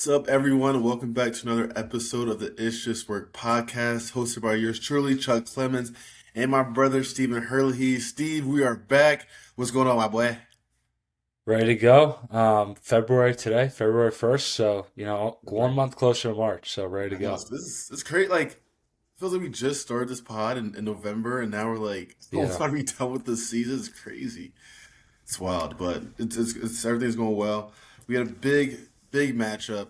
What's up, everyone? Welcome back to another episode of the It's Just Work podcast, hosted by yours truly, Chuck Clemens, and my brother, Stephen Hurley. Steve, we are back. What's going on, my boy? Ready to go. February today, February 1st. So, one Right. month closer to March. So, ready to I know, go. so this is it's great. Like, feels like we just started this pod in November, and now we're like almost Yeah. about to be done with the season. It's crazy. It's wild, but it's everything's going well. We had a big matchup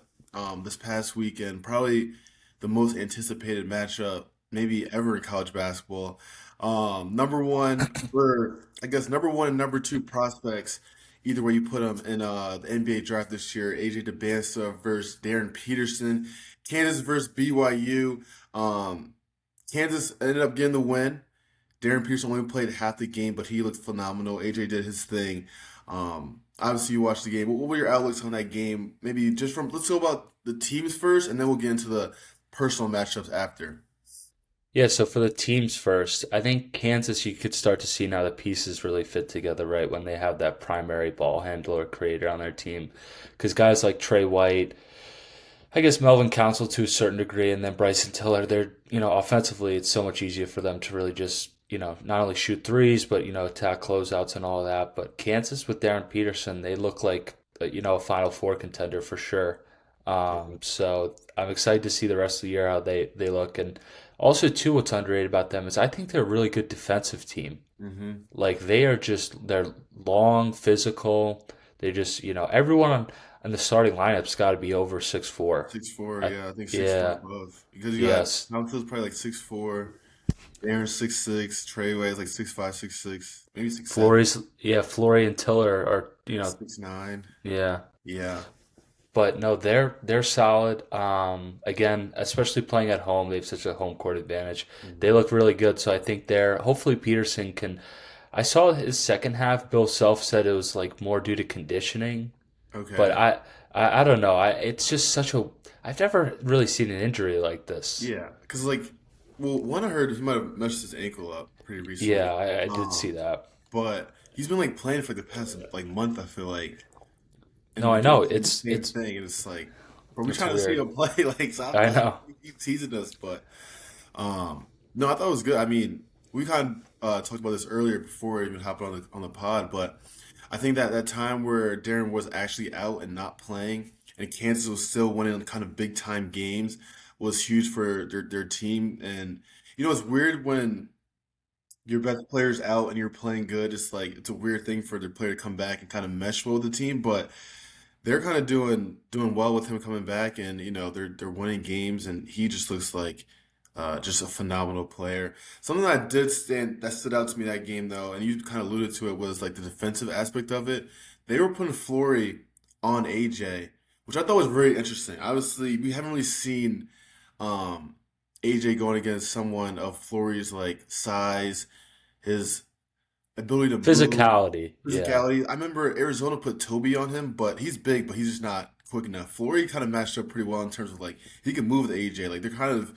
this past weekend, probably the most anticipated matchup maybe ever in college basketball. Number one, or I guess number one and number two prospects, either way you put them in the NBA draft this year. AJ Dybantsa versus Darryn Peterson, Kansas versus BYU. Um, Kansas ended up getting the win. Darryn Peterson only played half the game, but he looked phenomenal. AJ did his thing. Obviously, you watched the game. What were your outlooks on that game? Maybe just from let's go about the teams first, and then we'll get into the personal matchups after. Yeah. So, for the teams first, I think Kansas, you could start to see now the pieces really fit together, right? When they have that primary ball handler creator on their team. Because guys like Trey White, I guess Melvin Council to a certain degree, and then Bryson Tiller, offensively, it's so much easier for them to really just, not only shoot threes, but, attack closeouts and all of that. But Kansas with Darryn Peterson, they look like, a Final Four contender for sure. So I'm excited to see the rest of the year how they look. And also, too, what's underrated about them is I think they're a really good defensive team. Mm-hmm. Like they're long, physical. They just, everyone on the starting lineup's got to be over 6'4". 6'4", I, yeah, I think 6'4" yeah, above. Because you got yes. Council's probably like 6'4", Aaron 6'6", Treyway is like 6'5", 6'6", maybe 6'7", Flory and Tiller are, 6'9". yeah. Yeah. But no, they're solid. Again, especially playing at home, they have such a home court advantage. They Mhm. look really good, so I think they're hopefully Peterson can. I saw his second half. Bill Self said it was like more due to conditioning, but Okay. I don't know. It's just such a. I've never really seen an injury like this. Yeah, because like, well, one I heard he might have messed his ankle up pretty Yeah, recently. I did see Um, that. but he's been like playing for the past like month, I feel like, and No, we're I doing know the it's same it's thing, and it's like, bro, we it's trying to see weird. him play. Like, stop, I like, know. he keep teasing us. But no, I thought it was good. I mean, we kind of talked about this earlier before we even hopped on the pod, but I think that that time where Darren was actually out and not playing, and Kansas was still winning kind of big time games, was huge for their team. And it's weird when your best player's out and you're playing good. It's like it's a weird thing for the player to come back and kind of mesh well with the team, but they're kind of doing well with him coming back, and they're winning games, and he just looks like just a phenomenal player. Something that stood out to me that game though, and you kind of alluded to it, was like the defensive aspect of it. They were putting Flory on AJ, which I thought was very interesting. Obviously, we haven't really seen um, AJ going against someone of Flory's like size, his ability to move, Physicality, yeah. physicality. I remember Arizona put Toby on him, but he's big, but he's just not quick enough. Flory kind of matched up pretty well in terms of like he can move with AJ. Like they're kind of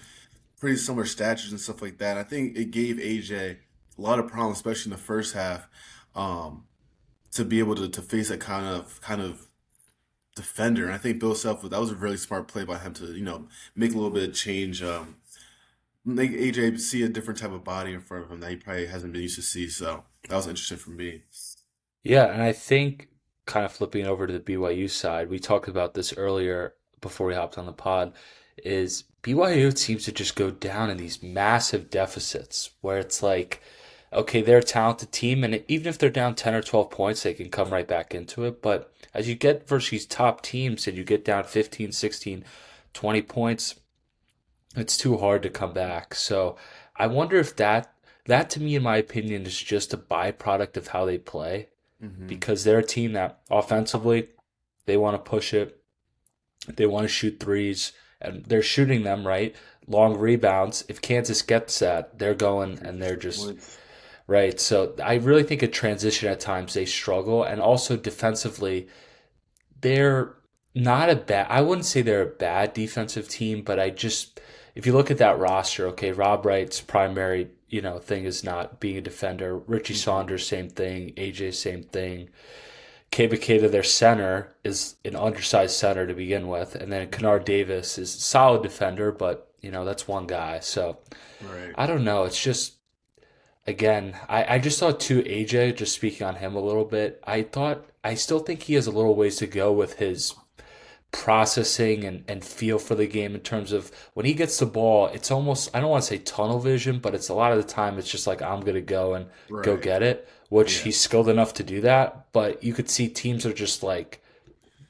pretty similar statures and stuff like that. I think it gave AJ a lot of problems, especially in the first half, um, to be able to face that kind of defender. And I think Bill Self, that was a really smart play by him to make a little bit of change. Make AJ see a different type of body in front of him that he probably hasn't been used to see. So that was interesting for me. Yeah, and I think kind of flipping over to the BYU side, we talked about this earlier before we hopped on the pod, is BYU seems to just go down in these massive deficits where it's like, okay, they're a talented team, and even if they're down 10 or 12 points, they can come right back into it. But as you get versus these top teams and you get down 15, 16, 20 points, it's too hard to come back. So I wonder if that to me, in my opinion, is just a byproduct of how they play Hmm. because they're a team that offensively they want to push it, they want to shoot threes, and they're shooting them right. Long rebounds. If Kansas gets that, they're going and they're Extra just points. right. So I really think at transition at times they struggle, and also defensively they're not a bad. I wouldn't say they're a bad defensive team, but I just if you look at that roster, okay, Rob Wright's primary thing is not being a defender. Richie Hmm. Saunders, same thing. AJ, same thing. Kebaketa, their center, is an undersized center to begin with, and then Kennard Davis is a solid defender, but that's one guy. So Right. I don't know. It's just again, I just thought too AJ, just speaking on him a little bit, I still think he has a little ways to go with his processing and feel for the game in terms of when he gets the ball, it's almost, I don't want to say tunnel vision, but it's a lot of the time it's just like I'm gonna go and go Right. get it, which Yeah. he's skilled enough to do that. But you could see teams are just like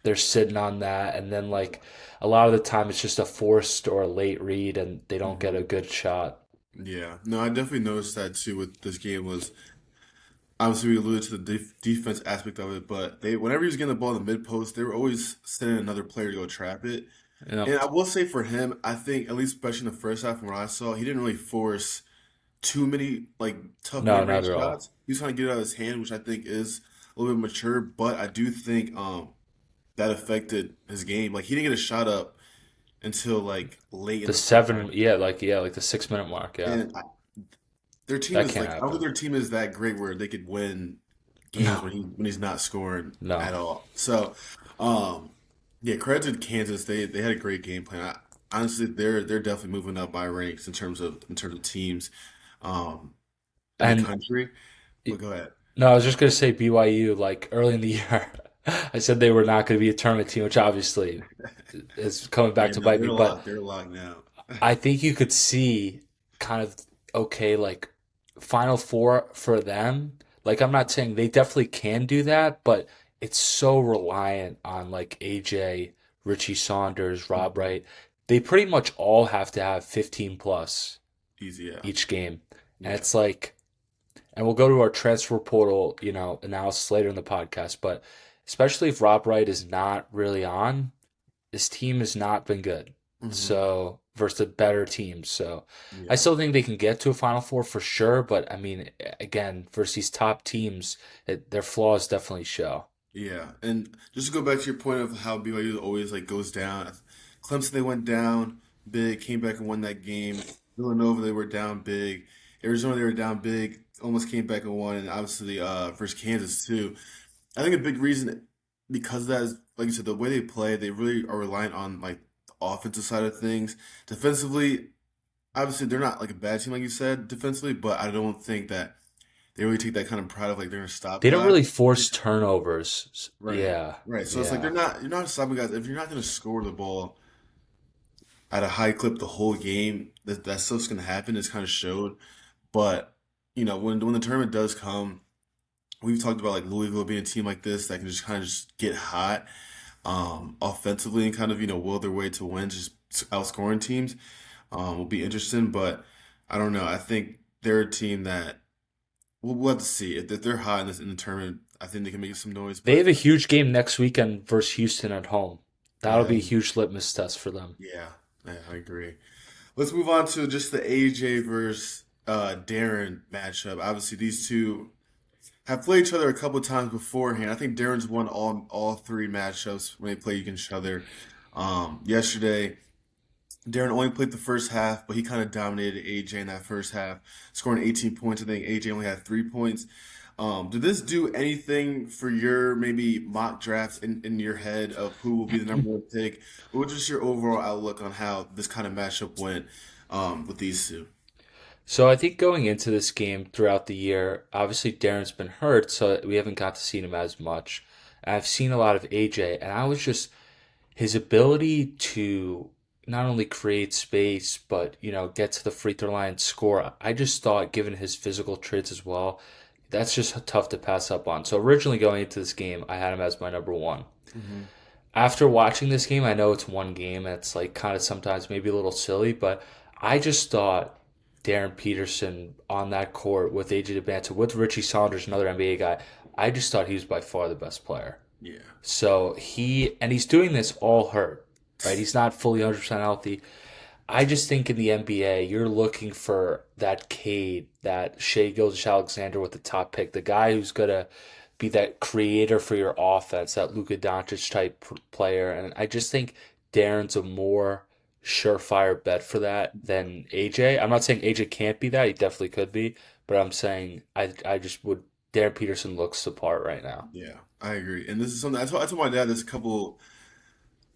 they're sitting on that, and then like a lot of the time it's just a forced or a late read and they don't get a Hmm. good shot. Yeah. No, I definitely noticed that too with this game was obviously we alluded to the defense aspect of it, but they whenever he was getting the ball in the mid post, they were always sending another player to go trap it. Yep. And I will say for him, I think at least especially in the first half from what I saw, he didn't really force too many like tough No, mid not range at all. shots. He was trying to get it out of his hand, which I think is a little bit mature, but I do think that affected his game. Like he didn't get a shot up until like late in The the first half. seven, yeah, like the 6 minute mark, yeah. And their team That is can't like I don't think happen. their team is that great where they could win games No, when he's not scoring no. at all. So, um, yeah, credit to Kansas. They had a great game plan. Honestly, they're definitely moving up my ranks in terms of teams, um, in the And country. But go ahead. no, I was just gonna say BYU, like early in the year, I said they were not gonna be a tournament team, which obviously is coming back Yeah, to no, bite me. But they're locked now. I think you could see kind of okay, like Final Four for them. Like I'm not saying they definitely can do that, but it's so reliant on like AJ, Richie Saunders, Rob Mhm. Wright. They pretty much all have to have 15 plus Easy, yeah, each game. And yeah, it's like, and we'll go to our transfer portal, analysis later in the podcast, but especially if Rob Wright is not really on, this team has not been good. hmm So versus the better teams. So I yeah. still think they can get to a Final Four for sure, but I mean, again, versus these top teams, their flaws definitely show. Yeah, and just to go back to your point of how BYU always like goes down. Clemson they went down big, came back and won that game. Villanova they were down big. Arizona they were down big, almost came back and won, and obviously versus Kansas too. I think a big reason because of that is like you said, the way they play, they really are reliant on like the offensive side of things. Defensively, obviously they're not like a bad team like you said defensively, but I don't think that they really take that kind of pride of like they're gonna stop They don't guys. really force turnovers. Right. Yeah, Right. So it's like yeah. you're not stopping guys. If you're not going to score the ball at a high clip the whole game, that stuff's going to happen. It's kind of showed. But when the tournament does come, we've talked about like Louisville being a team like this that can just kind of just get hot offensively and kind of will their way to win, just outscoring teams. Will be interesting, but I don't know. I think they're a team that we'll have to see if they're hot in the tournament. I think they can make some noise, They but have a huge game next weekend versus Houston at home. That'll yeah, be a huge litmus test for them. yeah, yeah, I agree. Let's move on to just the AJ versus Darren matchup. Obviously, these two have played each other a couple of times beforehand. I think Darren's won all three matchups when they play against each other. Yesterday, Darren only played the first half, but he kind of dominated AJ in that first half, scoring 18 points. I think AJ only had 3 points. Did this do anything for your maybe mock drafts in your head of who will be the number one pick? What was just your overall outlook on how this kind of matchup went with these two? So I think going into this game throughout the year, obviously Darren's been hurt, so we haven't got to see him as much. I've seen a lot of AJ, and I was just his ability to not only create space, but get to the free throw line and score. I just thought, given his physical traits as well, that's just tough to pass up on. So originally going into this game, I had him as my number one. Hmm. After watching this game, I know it's one game. And it's like kind of sometimes maybe a little silly, but I just thought Darryn Peterson on that court with AJ Dybantsa, with Richie Saunders, another NBA guy, I just thought he was by far the best player. Yeah. So he's doing this all hurt, right? He's not fully 100% healthy. I just think in the NBA, you're looking for that Cade, that Shea Gilgeous-Alexander with the top pick, the guy who's gonna be that creator for your offense, that Luka Doncic type player. And I just think Darren's a more surefire bet for that than AJ. I'm not saying AJ can't be that; he definitely could be. But I'm saying I just would Darryn Peterson looks the part right now. Yeah, I agree. And this is something I told my dad this a couple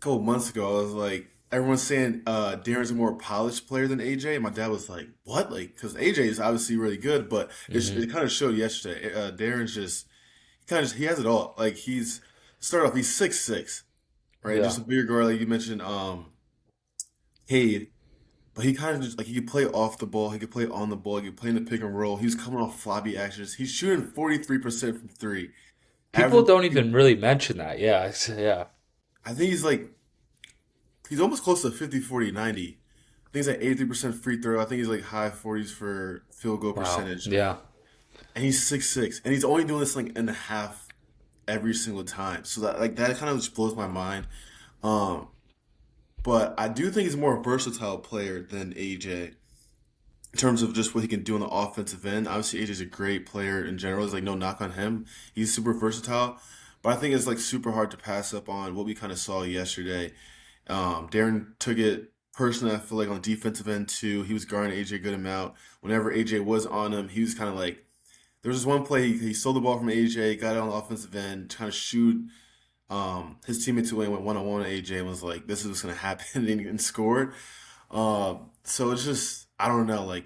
months ago. I was like, everyone's saying Darren's a more polished player than AJ. And my dad was like, what? Like, because AJ is obviously really good, but Hmm. it kind of showed yesterday. Darren's just he has it all. Like start off, he's 6'6", right? Yeah. Just a bigger guard, like you mentioned, Cade. But he kind of just like he could play off the ball, he could play on the ball, he could play in the pick and roll. He was coming off floppy actions. He's shooting 43% from three, People average. don't even really mention that. Yeah, yeah. I think he's almost close to 50, 40, 90. I think he's like 83% free throw. I think he's like high 40s for field goal Wow. percentage. Yeah. And he's 6'6", and he's only doing this like in the half every single time. So that kind of just blows my mind. Um, but I do think he's a more versatile player than AJ in terms of just what he can do on the offensive end. Obviously, AJ's a great player in general. There's like no knock on him. He's super versatile. But I think it's like super hard to pass up on what we kind of saw yesterday. Darren took it personally. I feel like on defensive end too, he was guarding AJ a good amount. Whenever AJ was on him, he was kind of like there was this one play he stole the ball from AJ, got it on the offensive end, trying to shoot his teammate away, went one on one with AJ and was like, "This is what's gonna happen," and scored. So it's just I don't know. Like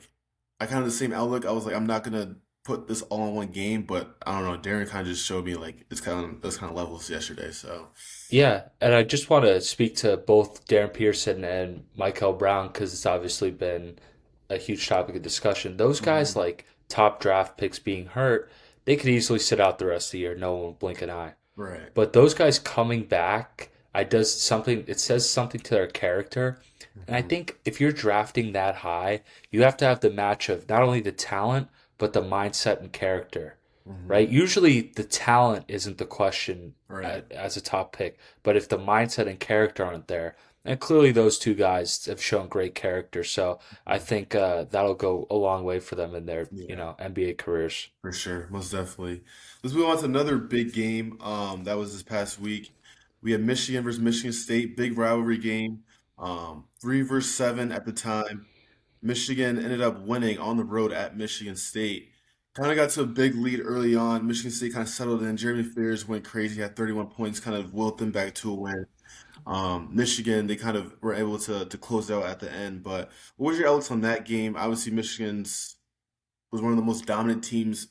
I kind of the same outlook. I was like, I'm not gonna put this all in one game, but I don't know. Darren kind of just showed me like it's kind of those kind of levels yesterday. So Yeah, and I just want to speak to both Darryn Peterson and Michael Brown because it's obviously been a huge topic of discussion. Those guys, mhm. like top draft picks being hurt, they could easily sit out the rest of the year. No one will blink an eye. Right. But those guys coming back, I does something. It says something to their character, and I Hmm. think if you're drafting that high, you have to have the match of not only the talent but the mindset and character, Hmm. right? Usually, the talent isn't the question Right. as a top pick, but if the mindset and character aren't there, and clearly those two guys have shown great character, so I Mhm. think that'll go a long way for them in their Yeah. NBA careers. For sure, most definitely. Let's move on to another big game. That was this past week. We had Michigan versus Michigan State, big rivalry game. 3-7 at the time. Michigan ended up winning on the road at Michigan State. Kind of got to a big lead early on. Michigan State kind of settled in. Jeremy Fears went crazy, had 31 points, kind of willed them back to a win. Michigan, they kind of were able to close out at the end. But what was your outlooks on that game? Obviously, Michigan's was one of the most dominant teams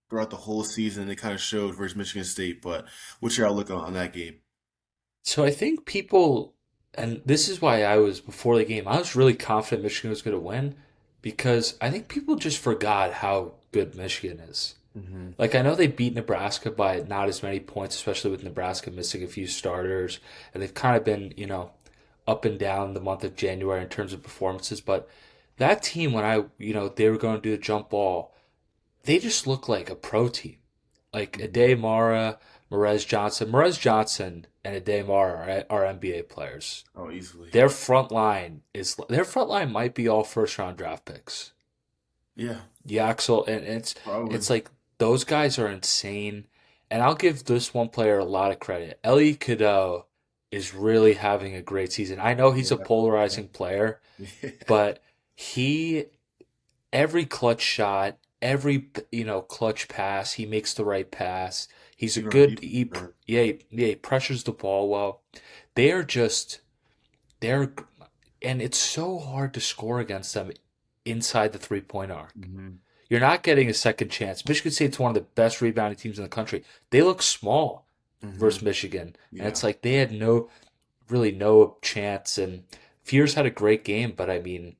throughout the whole season. It kind of showed versus Michigan State. But what's your outlook on that game? So I think people, and this is why I was before the game, I was really confident Michigan was going to win because I think people just forgot how good Michigan is. Hmm. Like I know they beat Nebraska by not as many points, especially with Nebraska missing a few starters, and they've kind of been, up and down the month of January in terms of performances. But that team, when they were going to do the jump ball, they just look like a pro team. Like Hmm. Ade Mara, Morez Johnson, and Ade Mara are NBA players. Oh, easily. Their front line might be all first round draft picks. Yeah, Yaxel and it's probably. like those guys are insane. And I'll give this one player a lot of credit. Ellie Cadeau is really having a great season. I know he's a Yeah. polarizing player, Yeah. but he every clutch shot, every clutch pass, he makes the right pass. He's a Even on good defense, right? he pressures the ball well. They are just they're and it's so hard to score against them inside the 3-point arc. Hmm. You're not getting a second chance. Michigan State's one of the best rebounding teams in the country. They look small Hmm. versus Michigan, and Yeah. it's like they had no chance. And Fears had a great game, but I mean,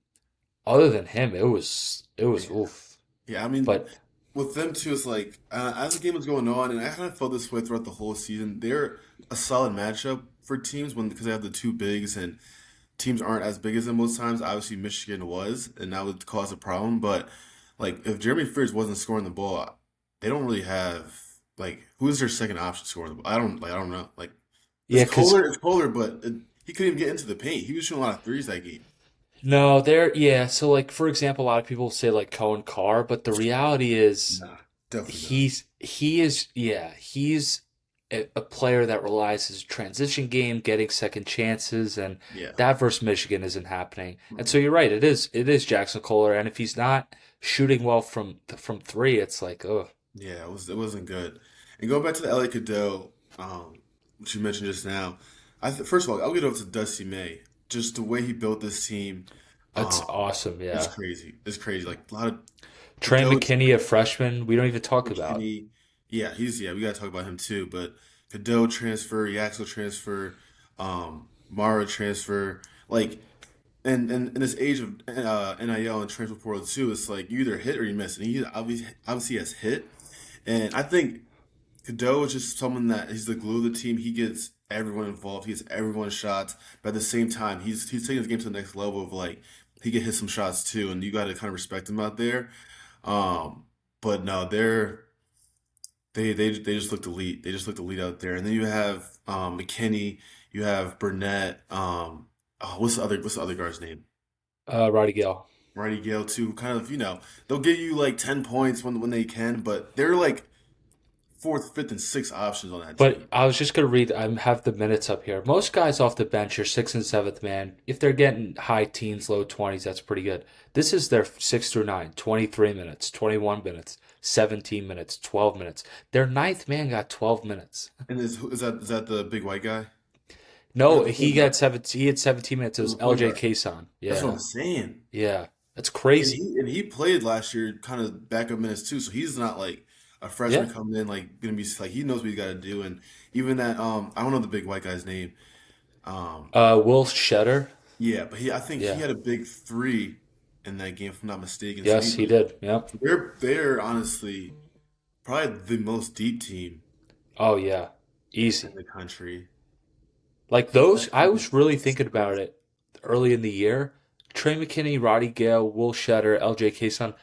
other than him, it was Yeah. oof. Yeah. I mean, But with them too, it's like as the game was going on, and I kind of felt this way throughout the whole season. They're a solid matchup for teams when because they have the two bigs and teams aren't as big as them most times. Obviously, Michigan was, and that would cause a problem. But like, if Jeremy Fears wasn't scoring the ball, they don't really have like who's their second option scoring the ball. I don't know. Like, yeah, because It's Kohler, but he couldn't even get into the paint. He was shooting a lot of threes that game. no, there, yeah. So like for example, a lot of people say like Cohen Carr, but the reality is Nah, definitely not. he's a player that relies his transition game, getting second chances, and Yeah. that versus Michigan isn't happening. And so Mm-mm. you're right, it is Jackson Kohler, and if he's not shooting well from three, it's like oh. Yeah, it wasn't good. And going back to the LA Cadeau, which you mentioned just now, first of all, I'll get over to Dusty May. Just the way he built this team, That's um, awesome. it's Yeah. crazy. It's crazy. Like a lot of Trey Cadeau, McKinney, a freshman, we don't even talk about. McKinney. Yeah, we gotta talk about him too. But Cadeau transfer, Yaxel transfer, Mara transfer, like, and in this age of NIL and transfer portal too, it's like you either hit or you miss, and he obviously has hit, and I think Cadeau is just someone that he's the glue of the team. He gets everyone involved. He gets everyone's shots. But at the same time, he's taking his game to the next level of like he can hit some shots too, and you got to kind of respect him out there. Um, but no, they just looked elite. They just looked elite out there. And then you have McKinney, you have Burnett. Oh, what's the other guard's name? Roddy Gale. Righty Gale too. Kind of they'll give you like 10 points when they can, but they're like fourth, fifth, and sixth options on that But team. I was just gonna read. I have the minutes up here. Most guys off the bench are sixth and seventh man. If they're getting high teens, low twenties, that's pretty good. This is their 6 through 9, 23 minutes, 21 minutes, 17 minutes, 12 minutes. Their ninth man got 12 minutes. And is that the big white guy? Or is No, that the he point guard? got 17. He had 17 minutes. It It was was the point LJ guard. Kason. That's what Yeah, I'm saying. yeah, that's And crazy. he played last year, kind of backup minutes too. So he's not like a freshman Yeah. coming in like gonna be like he knows what he's got to do. And even that I don't know the big white guy's name. Um, Will Shetter. yeah, but I think he Yeah. had a big three in that game, if I'm not mistaken. So Yes, he did. Yep. they're honestly probably the most deep team Oh yeah, in easy. the country. Like So those, that I team was really is thinking about crazy. it early in the year. Trey McKinney, Roddy Gale, Will Shetter, LJ Kason.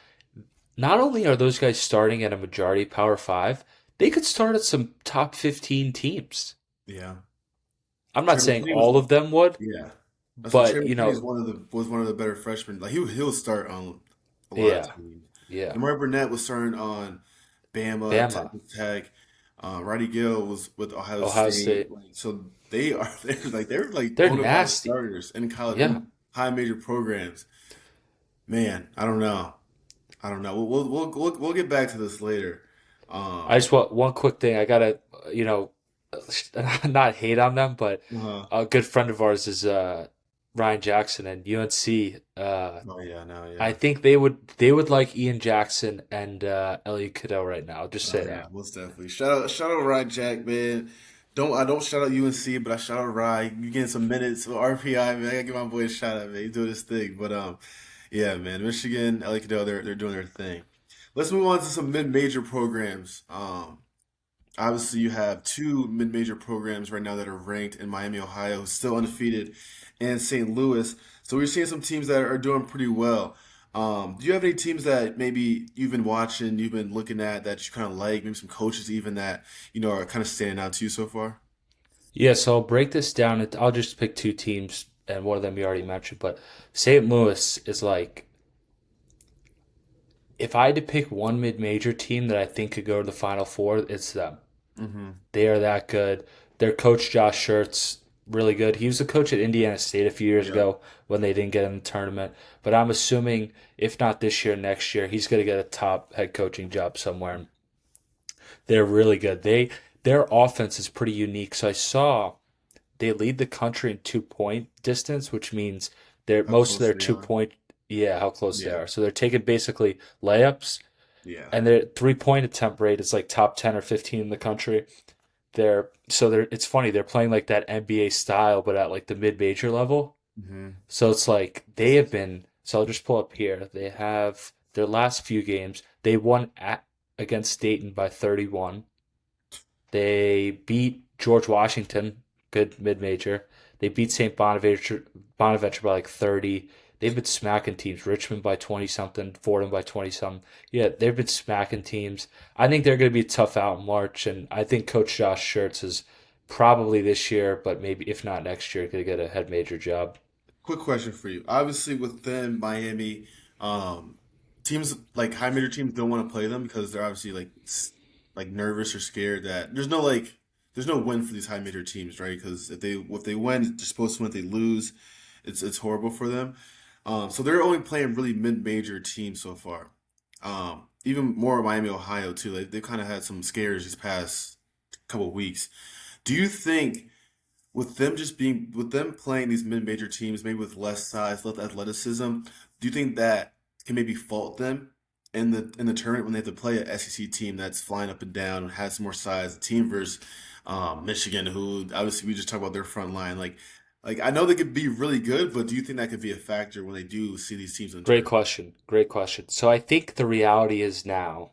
Not only are those guys starting at a majority Power Five, they could start at some top 15 teams. Yeah, I'm not Trevor saying McKinney was all of them would, yeah. I said Trey but McKinney is was one of the better freshmen. Like he'll start on a lot of yeah, teams. yeah. Demar Burnett was starting on Bama, Bama, Texas Tech. Roddy Gill was with Ohio Ohio State. State, Like, so they're like they're bona fide nasty. starters in college Yeah. in high major programs. Man, I don't know. I don't know. We'll get back to this later. I Um, just want one quick thing. I gotta, you know, not hate on them, but uh, a good friend of ours is Ryan Jackson and UNC. oh yeah, no, I yeah. think they would like Ian Jackson and Elliot Cadeau right now. I'll just Oh say yeah, that. most definitely. Shout out Ryan Jack, man. I don't shout out UNC, but I shout out Ryan. You getting some minutes with RPI, man. I gotta give my boy a shout out, man. He's doing his thing. But yeah, man. Michigan, LA Cadell, they're doing their thing. Let's move on to some mid-major programs. Obviously you have two mid-major programs right now that are ranked in Miami, Ohio, who's still undefeated, and St. Louis. So we're seeing some teams that are doing pretty well. Do you have any teams that maybe you've been watching, you've been looking at that you kind of like, maybe some coaches even that are kind of standing out to you so far? Yeah, so I'll break this down. I'll just pick two teams, and one of them you already mentioned. But St. Louis is like, if I had to pick one mid-major team that I think could go to the Final Four, it's them. Mm-hmm. They are that good. Their coach Josh Schertz, really good. He was the coach at Indiana State a few years Yep. ago when they didn't get in the tournament. But I'm assuming if not this year, next year, he's going to get a top head coaching job somewhere. They're really good. Their offense is pretty unique. So I saw they lead the country in 2 point distance, which means they're How most of close their they two are. point, yeah, how close they Yeah. are. So they're taking basically layups, Yeah. and their 3 point attempt rate is like top 10 or 15 in the country. They're it's funny, they're playing like that NBA style, but at like the mid major level. Mm-hmm. So it's like they have been. So I'll just pull up here. They have their last few games. They won against Dayton by 31. They beat George Washington, good mid major. They beat St. Bonaventure by like 30. They've been smacking teams. Richmond by 20 something, Fordham by 20 something. Yeah, they've been smacking teams. I think they're going to be tough out in March, and I think Coach Josh Schertz is probably this year, but maybe if not next year, going to get a head major job. Quick question for you. Obviously, within Miami, um, teams like high major teams don't want to play them because they're obviously like nervous or scared that there's no win for these high major teams, right? Because if they win, they're supposed to win. If they lose, it's horrible for them. So they're only playing really mid major teams so far. even more Miami, Ohio too. They've kind of had some scares these past couple of weeks. Do you think with them playing these mid-major teams, maybe with less size, less athleticism, do you think that can maybe fault them in the tournament when they have to play an SEC team that's flying up and down and has more size, a team versus Michigan, who obviously we just talked about their front line, like I know they could be really good, but do you think that could be a factor when they do see these teams in the Great tournament? question. Great question. So I think the reality is now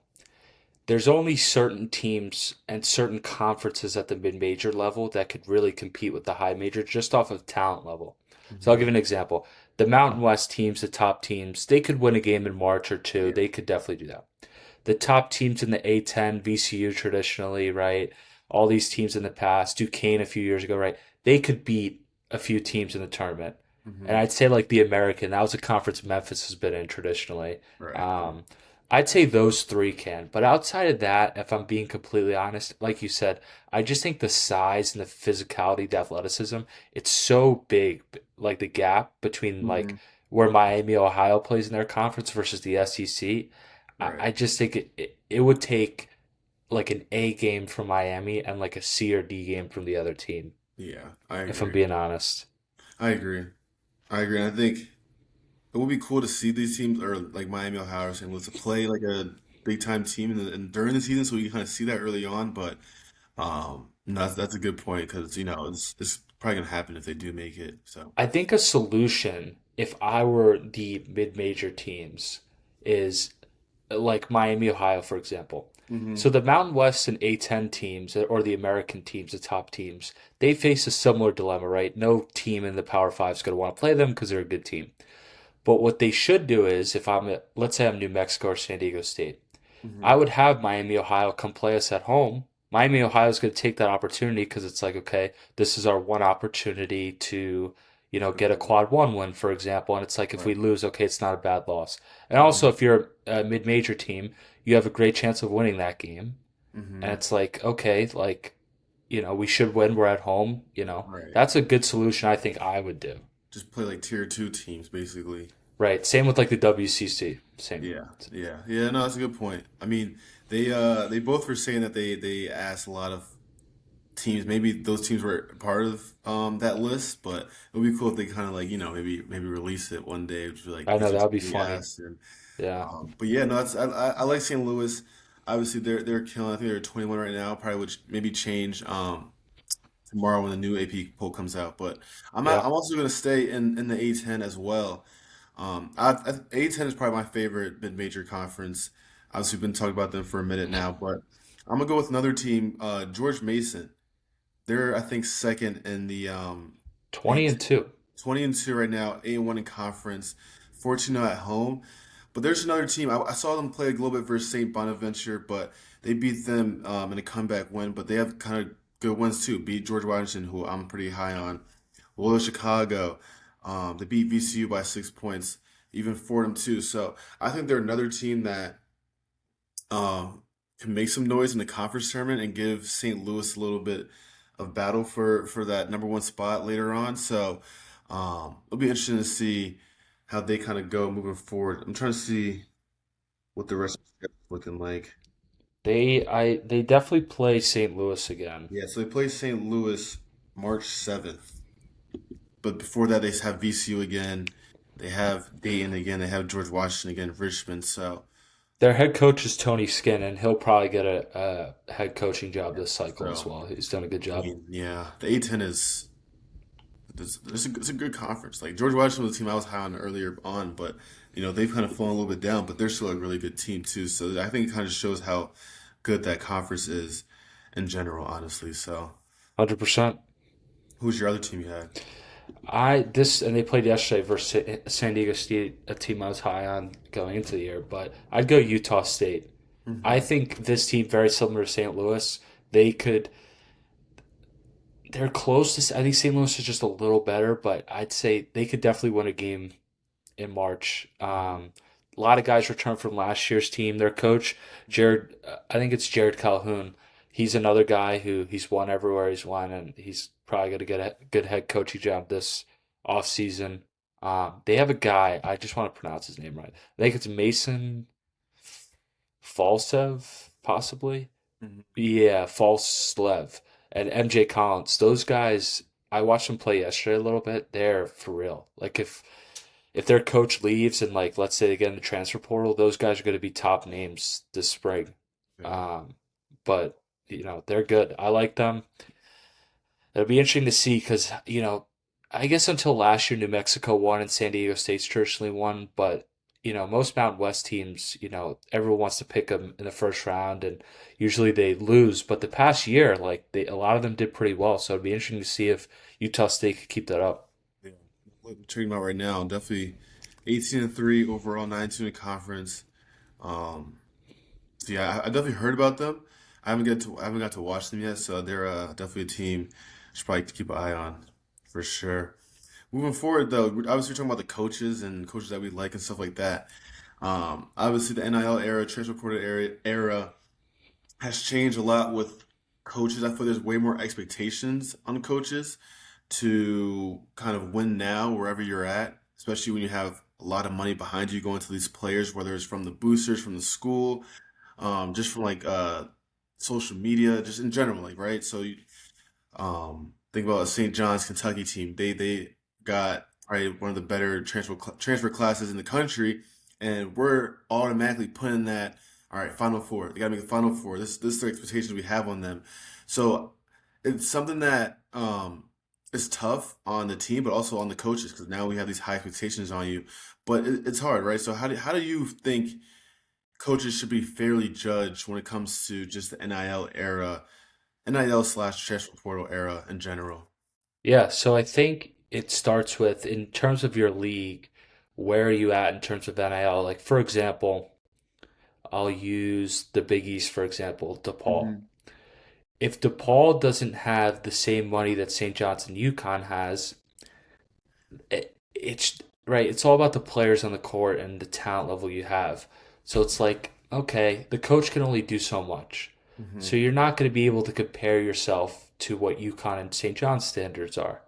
there's only certain teams and certain conferences at the mid-major level that could really compete with the high major just off of talent level. So I'll Hmm. give an example. The Mountain West teams, the top teams, they could win a game in March or two. Yeah. They could definitely do that. The top teams in the A10, VCU traditionally, right? All these teams in the past, Duquesne a few years ago, right? They could beat a few teams in the tournament. And Hmm. I'd say like the American, that was a conference Memphis has been in traditionally. Right. Um, I'd say those three can. But outside of that, if I'm being completely honest, like you said, I just think the size and the physicality, the athleticism, it's so big, like the gap between like Hmm. where Miami, Ohio plays in their conference versus the SEC. I Right. just think it would take like an A game from Miami and like a C or D game from the other team, Yeah, I if I'm agree. being honest. I agree. I agree. And I think it would be cool to see these teams or like Miami, Ohio, or St. Louis to play like a big time team and during the season, so you kind of see that early on. But no, that's a good point because it's probably gonna happen if they do make it. So. I think a solution, if I were the mid-major teams, is like Miami, Ohio, for example. Hmm. So the Mountain West and A10 teams, or the American teams, the top teams, they face a similar dilemma, right? No team in the Power Five is going to want to play them because they're a good team. But what they should do is, if let's say I'm New Mexico or San Diego State, I Hmm. would have Miami, Ohio come play us at home. Miami, Ohio is going to take that opportunity because it's like, okay, this is our one opportunity to, get a quad one win, for example. And it's like, if we Right. lose, okay, it's not a bad loss. And also, Hmm. if you're a mid major team, you have a great chance of winning that game. And Hmm. it's like, okay, like, we should win. We're at home. Right. That's a good solution I think I would do. Just play like tier two teams, basically. Right. Same with like the WCC. Same. Yeah, yeah, yeah. No, that's a good point. I mean, they both were saying that they asked a lot of teams. Maybe those teams were part of that list, but it would be cool if they kind of like maybe release it one day. Just be like I know these are that would be teams we funny. asked, and Yeah. but yeah, no, that's I like St. Louis. Obviously, they're killing. I think they're 21 right now. Probably would maybe change tomorrow when the new AP poll comes out. But Yeah. I'm also going to stay in the A10 as well. A10 is probably my favorite mid-major conference. Obviously, we've been talking about them for a minute now, but I'm gonna go with another team, George Mason. They're I think second in the 20 and A10, 2. 20-2 right now, 8-1 in conference, 14-0 at home. But there's another team. I saw them play a little bit versus St. Bonaventure, but they beat them in a comeback win. But they have kind of good wins too. Beat George Washington, who I'm pretty high on. Loyola Chicago. They beat VCU by 6 points, even Fordham too. So I think they're another team that can make some noise in the conference tournament and give St. Louis a little bit of battle for that number one spot later on. So it'll be interesting to see how they kind of go moving forward. I'm trying to see what the rest of the schedule's looking like. They definitely play St. Louis again. Yeah, so they play St. Louis March 7th. But before that, they have VCU again. They have Dayton again. They have George Washington again, Richmond. So, Their head coach is Tony Skinn, and he'll probably get a head coaching job yeah. this cycle as So, well. He's done a good I job. mean, yeah, the A10 is it's a good conference. Like George Washington was a team I was high on earlier on, but they've kind of fallen a little bit down, but they're still a really good team too. So I think it kind of shows how good that conference is in general, honestly. So 100%. who's your other team you had? And they played yesterday versus San Diego State, a team I was high on going into the year, but I'd go Utah State. I Hmm. think this team, very similar to St. Louis, they could they're close to. I think St. Louis is just a little better, but I'd say they could definitely win a game in March. A lot of guys returned from last year's team. Their coach, Jared, I think it's Jared Calhoun. He's another guy who he's won everywhere he's won, and he's probably going to get a good head coaching job this offseason. They have a guy, I just want to pronounce his name right. I think it's Mason. Falsev, possibly. Mhm. Yeah, Falslev and MJ Collins. Those guys, I watched them play yesterday a little bit. They're for real. Like if their coach leaves and like let's say they get in the transfer portal, those guys are going to be top names this spring. Yeah. Um, but they're good. I like them. It'll be interesting to see because I guess until last year New Mexico won and San Diego State's traditionally won, but most Mountain West teams, everyone wants to pick them in the first round, and usually they lose. But the past year, like a lot of them did pretty well, so it'd be interesting to see if Utah State could keep that up. Yeah. What I'm checking out right now, definitely 18-3 overall, 9-2 in conference. Um, so yeah, I definitely heard about them. I haven't got to watch them yet, so they're definitely a team I should probably keep an eye on for sure. Moving forward, though, obviously we're talking about the coaches and coaches that we like and stuff like that. Obviously the NIL era, transfer portal era has changed a lot with coaches. I feel there's way more expectations on coaches to kind of win now wherever you're at, especially when you have a lot of money behind you going to these players, whether it's from the boosters, from the school, just from like social media, just in general, like right. So you, think about a St. John's, Kentucky team. They got right one of the better transfer classes in the country, and we're automatically putting that. All right, Final Four. They got to make a Final Four. This is the expectations we have on them. So it's something that is tough on the team, but also on the coaches because now we have these high expectations on you. But it's hard, right? So how do you think coaches should be fairly judged when it comes to just the NIL era, NIL slash transfer portal era in general? Yeah, so I think it starts with in terms of your league, where are you at in terms of NIL? Like for example, I'll use the Big East for example, DePaul. Hmm. If DePaul doesn't have the same money that St. John's and UConn has, it's right. It's all about the players on the court and the talent level you have. So it's like, okay, the coach can only do so much. So Hmm. you're not going to be able to compare yourself to what UConn and St. John's standards are.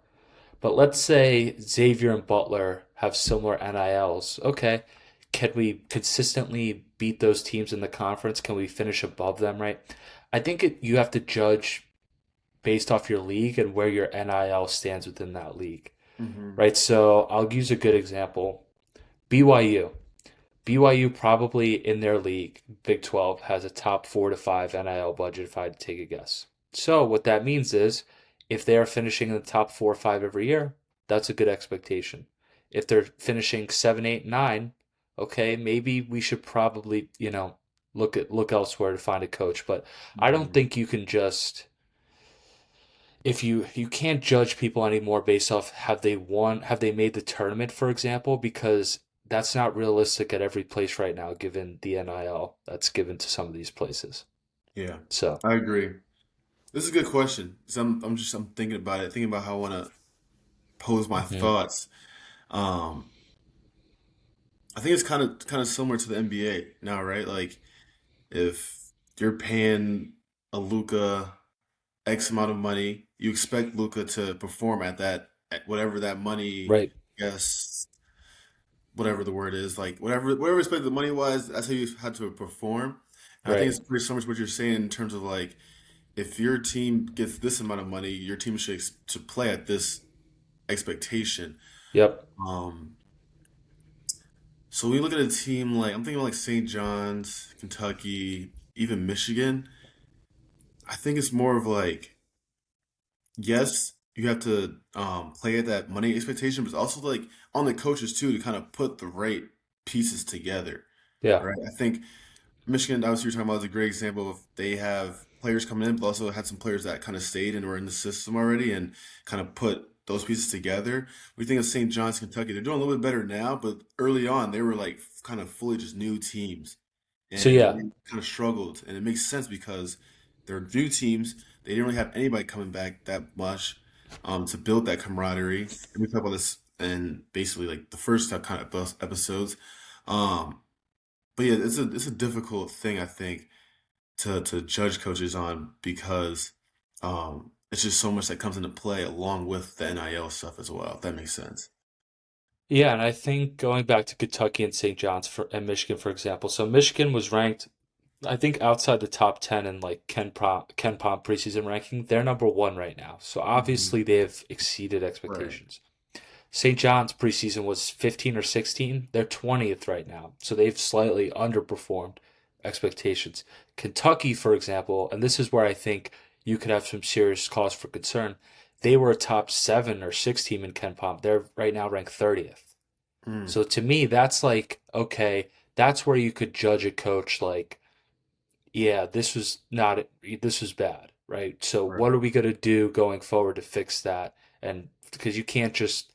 But let's say Xavier and Butler have similar NILs. Okay, can we consistently beat those teams in the conference? Can we finish above them, right? I think you have to judge based off your league and where your NIL stands within that league, Hmm. right? So I'll use a good example. BYU. BYU probably in their league, Big 12, has a top 4 to 5 NIL budget if I had to take a guess. So what that means is if they are finishing in the top 4 or 5 every year, that's a good expectation. If they're finishing 7, 8, 9, okay, maybe we should probably, look elsewhere to find a coach. But I don't Hmm. think you can just if you can't judge people anymore based off have they won, have they made the tournament, for example, because that's not realistic at every place right now, given the NIL that's given to some of these places. Yeah, So, I agree. This is a good question. 'Cause I'm thinking about it, thinking about how I want to pose my mhm. thoughts. Um, I think it's kind of similar to the NBA now, right? Like if you're paying a Luca X amount of money, you expect Luca to perform at whatever that money, Right, I guess, whatever the word is, like whatever expected the money was, that's how you had to perform. And I think right. it's pretty similar to what you're saying in terms of like if your team gets this amount of money, your team should play at this expectation. Yep. Um, so we look at a team like I'm thinking like St. John's, Kentucky, even Michigan. I think it's more of like yes, you have to play at that money expectation, but it's also like on the coaches too to kind of put the right pieces together, Yeah. right? I think Michigan, obviously, you're talking about is a great example of they have players coming in, but also had some players that kind of stayed and were in the system already and kind of put those pieces together. We think of St. John's, Kentucky. They're doing a little bit better now, but early on, they were like kind of fully just new teams So and yeah. they kind of struggled. And it makes sense because they're new teams. They didn't really have anybody coming back that much to build that camaraderie. And we talk about this in basically like the first kind of episodes. Um, but yeah, it's a difficult thing I think to judge coaches on because it's just so much that comes into play along with the NIL stuff as well. If that makes sense. Yeah, and I think going back to Kentucky and St. John's and Michigan, for example. So Michigan was ranked I think outside the top 10 in like Ken Pom preseason ranking, they're number one right now. So Mhm. obviously they have exceeded Right. expectations. St. John's preseason was 15 or 16. They're 20th right now. So they've slightly underperformed expectations. Kentucky, for example, and this is where I think you could have some serious cause for concern. They were a top 7 or 6 team in Ken Pom. They're right now ranked 30th. Mm. So to me, that's like, okay, that's where you could judge a coach like, yeah, this was bad, right? So what Right. are we going to do going forward to fix that? And because you can't just,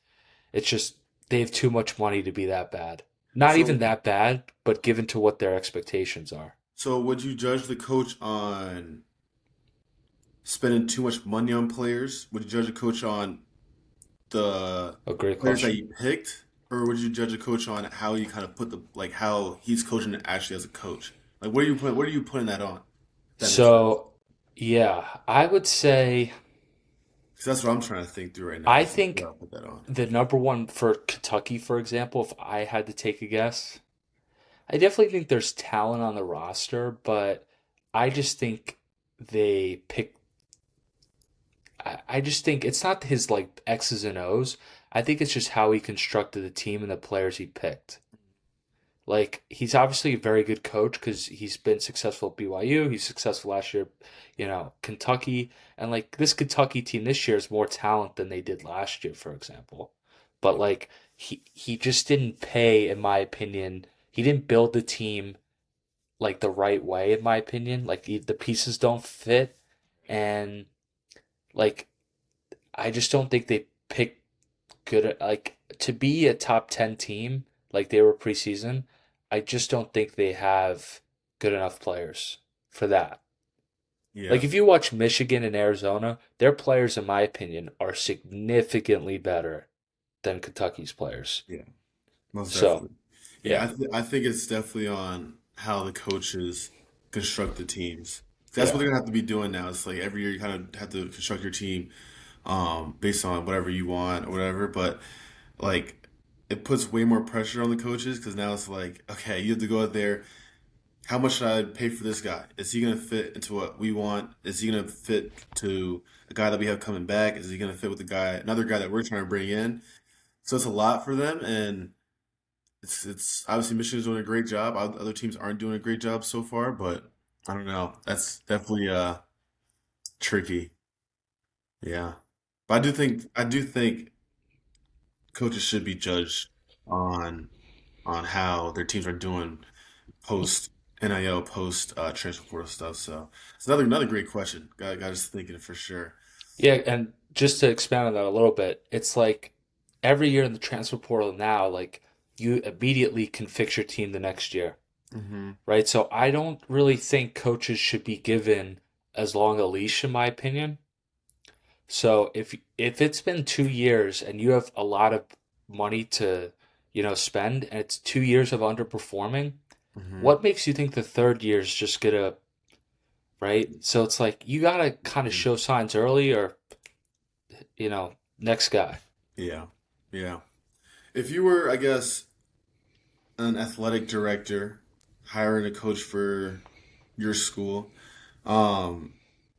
it's just, they have too much money to be that bad. Not even So, that bad, but given to what their expectations are. so would you judge the coach on spending too much money on players? Would you judge a coach on the A great players that question. you picked, or would you judge a coach on how you kind of put the like how he's coaching actually as a coach? Like, what are you putting? What are you putting that on? If that makes sense. So, yeah, I would say, Because that's what I'm trying to think through right now. I Is like, what think I'll put that on. the number one for Kentucky, for example, if I had to take a guess, I definitely think there's talent on the roster, but I just think they pick I just think it's not his like X's and O's. I think it's just how he constructed the team and the players he picked. Like he's obviously a very good coach because he's been successful at BYU. He's successful last year, Kentucky, and like this Kentucky team this year is more talent than they did last year, for example. But like he just didn't pay, in my opinion. He didn't build the team like the right way, in my opinion. Like the pieces don't fit, and like I just don't think they picked good like to be a top 10 team like they were preseason. I just don't think they have good enough players for that. Like Yeah, if you watch Michigan and Arizona, their players in my opinion are significantly better than Kentucky's players. yeah, most So, definitely. Yeah, yeah. I think it's definitely on how the coaches construct the teams. That's what Yeah. they're gonna have to be doing now. It's like every year you kind of have to construct your team based on whatever you want or whatever. But like, it puts way more pressure on the coaches because now it's like, okay, you have to go out there. How much should I pay for this guy? Is he going to fit into what we want? Is he going to fit to a guy that we have coming back? Is he going to fit with the guy, another guy that we're trying to bring in? So it's a lot for them, and it's obviously Michigan's doing a great job. Other teams aren't doing a great job so far, but I don't know. That's definitely tricky. Yeah, but I do think coaches should be judged on how their teams are doing post NIL, post transfer portal stuff. So it's another great question. Got us thinking for sure. Yeah, and just to expand on that a little bit, it's like every year in the transfer portal now, like you immediately can fix your team the next year. Hmm. Right? So I don't really think coaches should be given as long a leash, in my opinion. So if it's been 2 years and you have a lot of money to, spend, and it's 2 years of underperforming, Hmm. what makes you think the third year is just gonna, right? So it's like you gotta kind of show signs early, or next guy. Yeah, yeah. If you were, I guess, an athletic director hiring a coach for your school, um,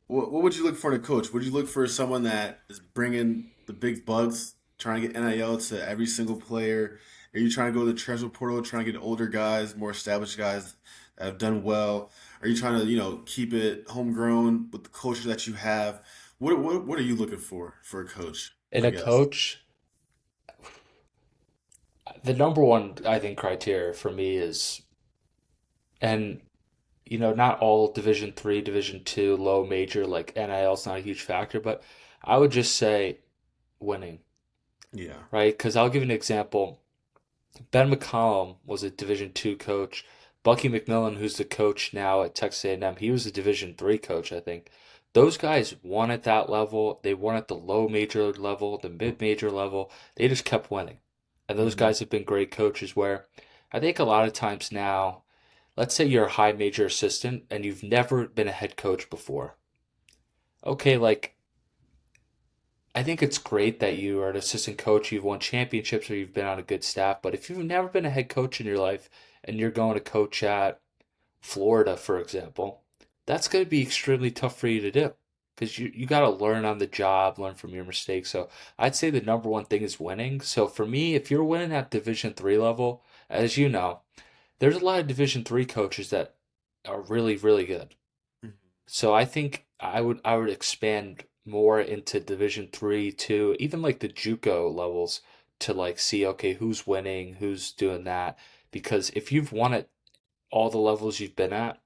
what would you look for in a coach? Would you look for someone that is bringing the big bucks, trying to get NIL to every single player? Are you trying to go to the transfer portal, trying to get older guys, more established guys that have done well? Are you trying to, keep it homegrown with the culture that you have? What are you looking for a coach, And I a guess? coach, the number one I think criteria for me is, and not all Division 3, Division 2, low major, like NIL is not a huge factor, but I would just say winning, Yeah. right? Because I'll give you an example. Ben McCollum was a Division 2 coach. Bucky McMillan, who's the coach now at Texas A&M, he was a Division 3 coach, I think. Those guys won at that level. They won at the low major level, the mid major level. They just kept winning. And those Hmm. guys have been great coaches where I think a lot of times now, let's say you're a high major assistant and you've never been a head coach before. Okay, like I think it's great that you are an assistant coach, you've won championships or you've been on a good staff, but if you've never been a head coach in your life and you're going to coach at Florida, for example, that's going to be extremely tough for you to do because you got to learn on the job, learn from your mistakes. So I'd say the number one thing is winning. So for me, if you're winning at Division 3 level, as you know, there's a lot of Division 3 coaches that are really, really good. Mhm. So I think I would expand more into Division 3, 2, even like the JUCO levels to like see okay who's winning, who's doing that. Because if you've won at all the levels you've been at,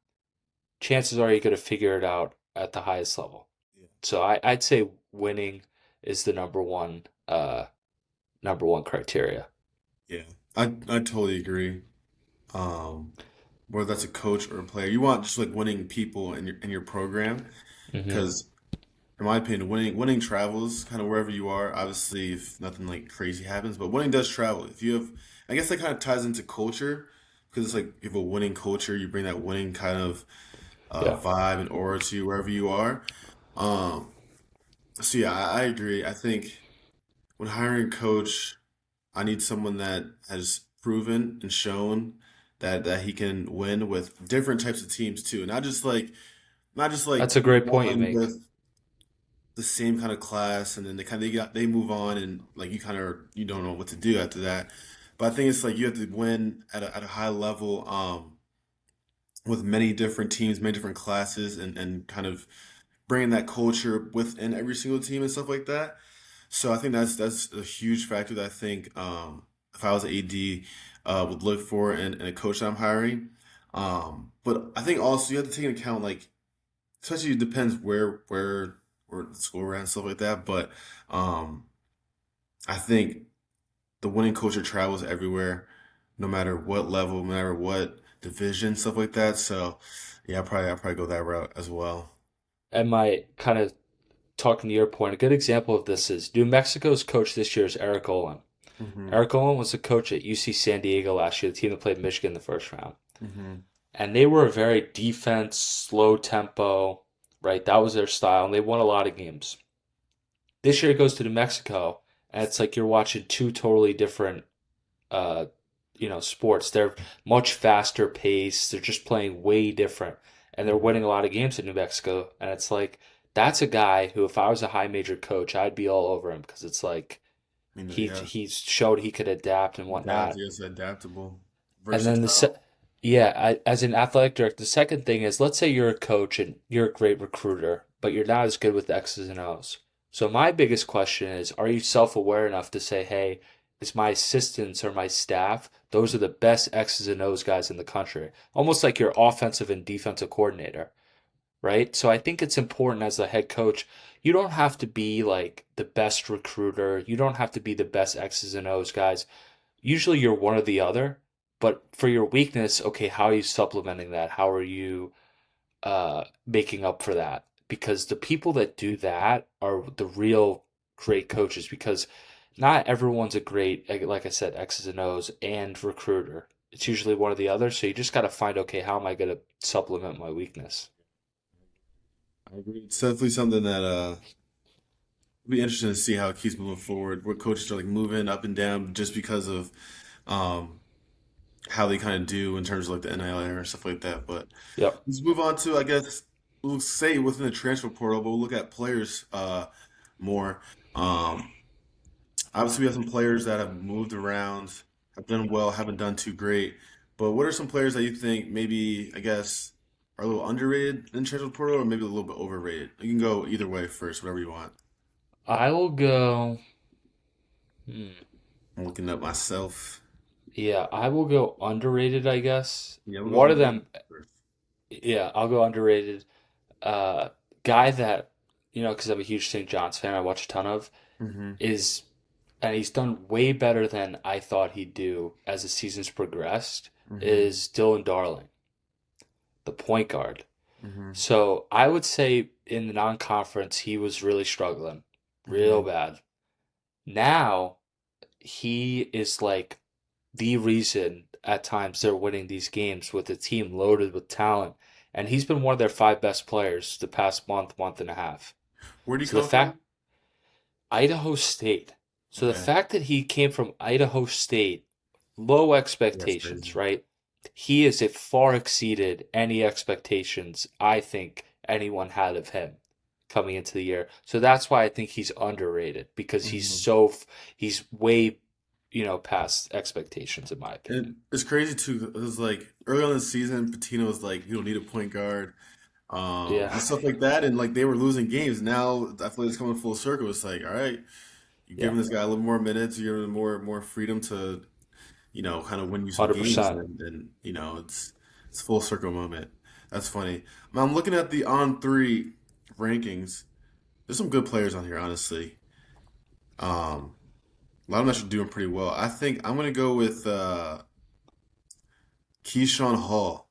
chances are you're going to figure it out at the highest level. Yeah. So I'd say winning is the number one criteria. Yeah. I totally agree. Um, whether that's a coach or a player, you want just like winning people in your program, Hmm. because in my opinion, winning travels kind of wherever you are. Obviously, if nothing like crazy happens, but winning does travel. If you have, I guess that kind of ties into culture because it's like if a winning culture, you bring that winning kind of Yeah, vibe and aura to wherever you are. Um, so yeah, I agree. I think when hiring a coach, I need someone that has proven and shown that he can win with different types of teams too, not just like that's a great point you one make. with the same kind of class, and then they move on, and like you don't know what to do after that. But I think it's like you have to win at a high level, with many different teams, many different classes, and kind of bringing that culture within every single team and stuff like that. So I think that's a huge factor that I think, if I was an AD, would look for in a coach that I'm hiring. But I think also you have to take into account, like, especially it depends where the school we're at and stuff like that. But um, I think the winning culture travels everywhere, no matter what level, no matter what division, stuff like that. So yeah, I probably go that route as well. And my kind of talking to your point, a good example of this is New Mexico's coach this year is Eric Olin. Hmm. Eric Olin was the coach at UC San Diego last year, the team that played Michigan in the first round. Hmm. And they were a very defense, slow tempo, right? That was their style, and they won a lot of games. This year it goes to New Mexico, and it's like you're watching two totally different uh, sports. They're much faster paced. They're just playing way different, and they're Hmm. winning a lot of games in New Mexico. And it's like that's a guy who, if I was a high major coach, I'd be all over him because it's like Yeah, he's showed he could adapt and whatnot. yes, adaptable, And then versatile. as an athletic director, the second thing is let's say you're a coach and you're a great recruiter, but you're not as good with X's and O's. So my biggest question is, are you self-aware enough to say, hey, is my assistants or my staff, those are the best X's and O's guys in the country? Almost like your offensive and defensive coordinator, right? So I think it's important as a head coach, you don't have to be like the best recruiter. You don't have to be the best X's and O's guys. Usually you're one or the other, but for your weakness, okay, how are you supplementing that? How are you making up for that? Because the people that do that are the real great coaches because not everyone's a great, like I said, X's and O's and recruiter. It's usually one or the other. So you just got to find, okay, how am I going to supplement my weakness? I agree. It's definitely something that will be interesting to see how it keeps moving forward. Where coaches are like moving up and down just because of um how they kind of do in terms of like the NIL era and stuff like that. But Yep. let's move on to, I guess, we'll say within the transfer portal, but we'll look at players more. Um, Obviously, we have some players that have moved around, have done well, haven't done too great. But what are some players that you think maybe, I guess, are a little underrated in transfer portal, or maybe a little bit overrated? You can go either way first, whatever you want. I will go. Hmm, I'm looking up myself. yeah, I will go underrated, I guess. Yeah, we'll go One of underrated them, first. yeah, I'll go underrated. uh, Guy that, because I'm a huge St. John's fan, I watch a ton of, Mm-hmm. is, and he's done way better than I thought he'd do as the season's progressed, Mm-hmm. is Dylan Darling, the point guard. Mm-hmm. So I would say in the non-conference, he was really struggling, real Mm-hmm. bad. Now he is like the reason at times they're winning these games with a team loaded with talent. And he's been one of their five best players the past month, month and a half. Where do you So the come from? fact Idaho State. So the Okay. fact that he came from Idaho State, low Yes, expectations, crazy. right? he is it far exceeded any expectations I think anyone had of him coming into the year. So that's why I think he's underrated because Mhm. he's way past expectations in my opinion. And it's crazy too. It was like early on in the season, Patino was like, "You don't need a point guard," Yeah, and stuff like that. And like they were losing games. Now I feel like it's coming full circle. It's like, all right, you're yeah, giving this guy a little more minutes. You're giving him more freedom to kind of win you some games, 100%. and it's full circle moment. That's funny. I'm looking at the on three rankings. There's some good players on here, honestly. A lot of them actually doing pretty well. I think I'm gonna go with Keyshawn Hall,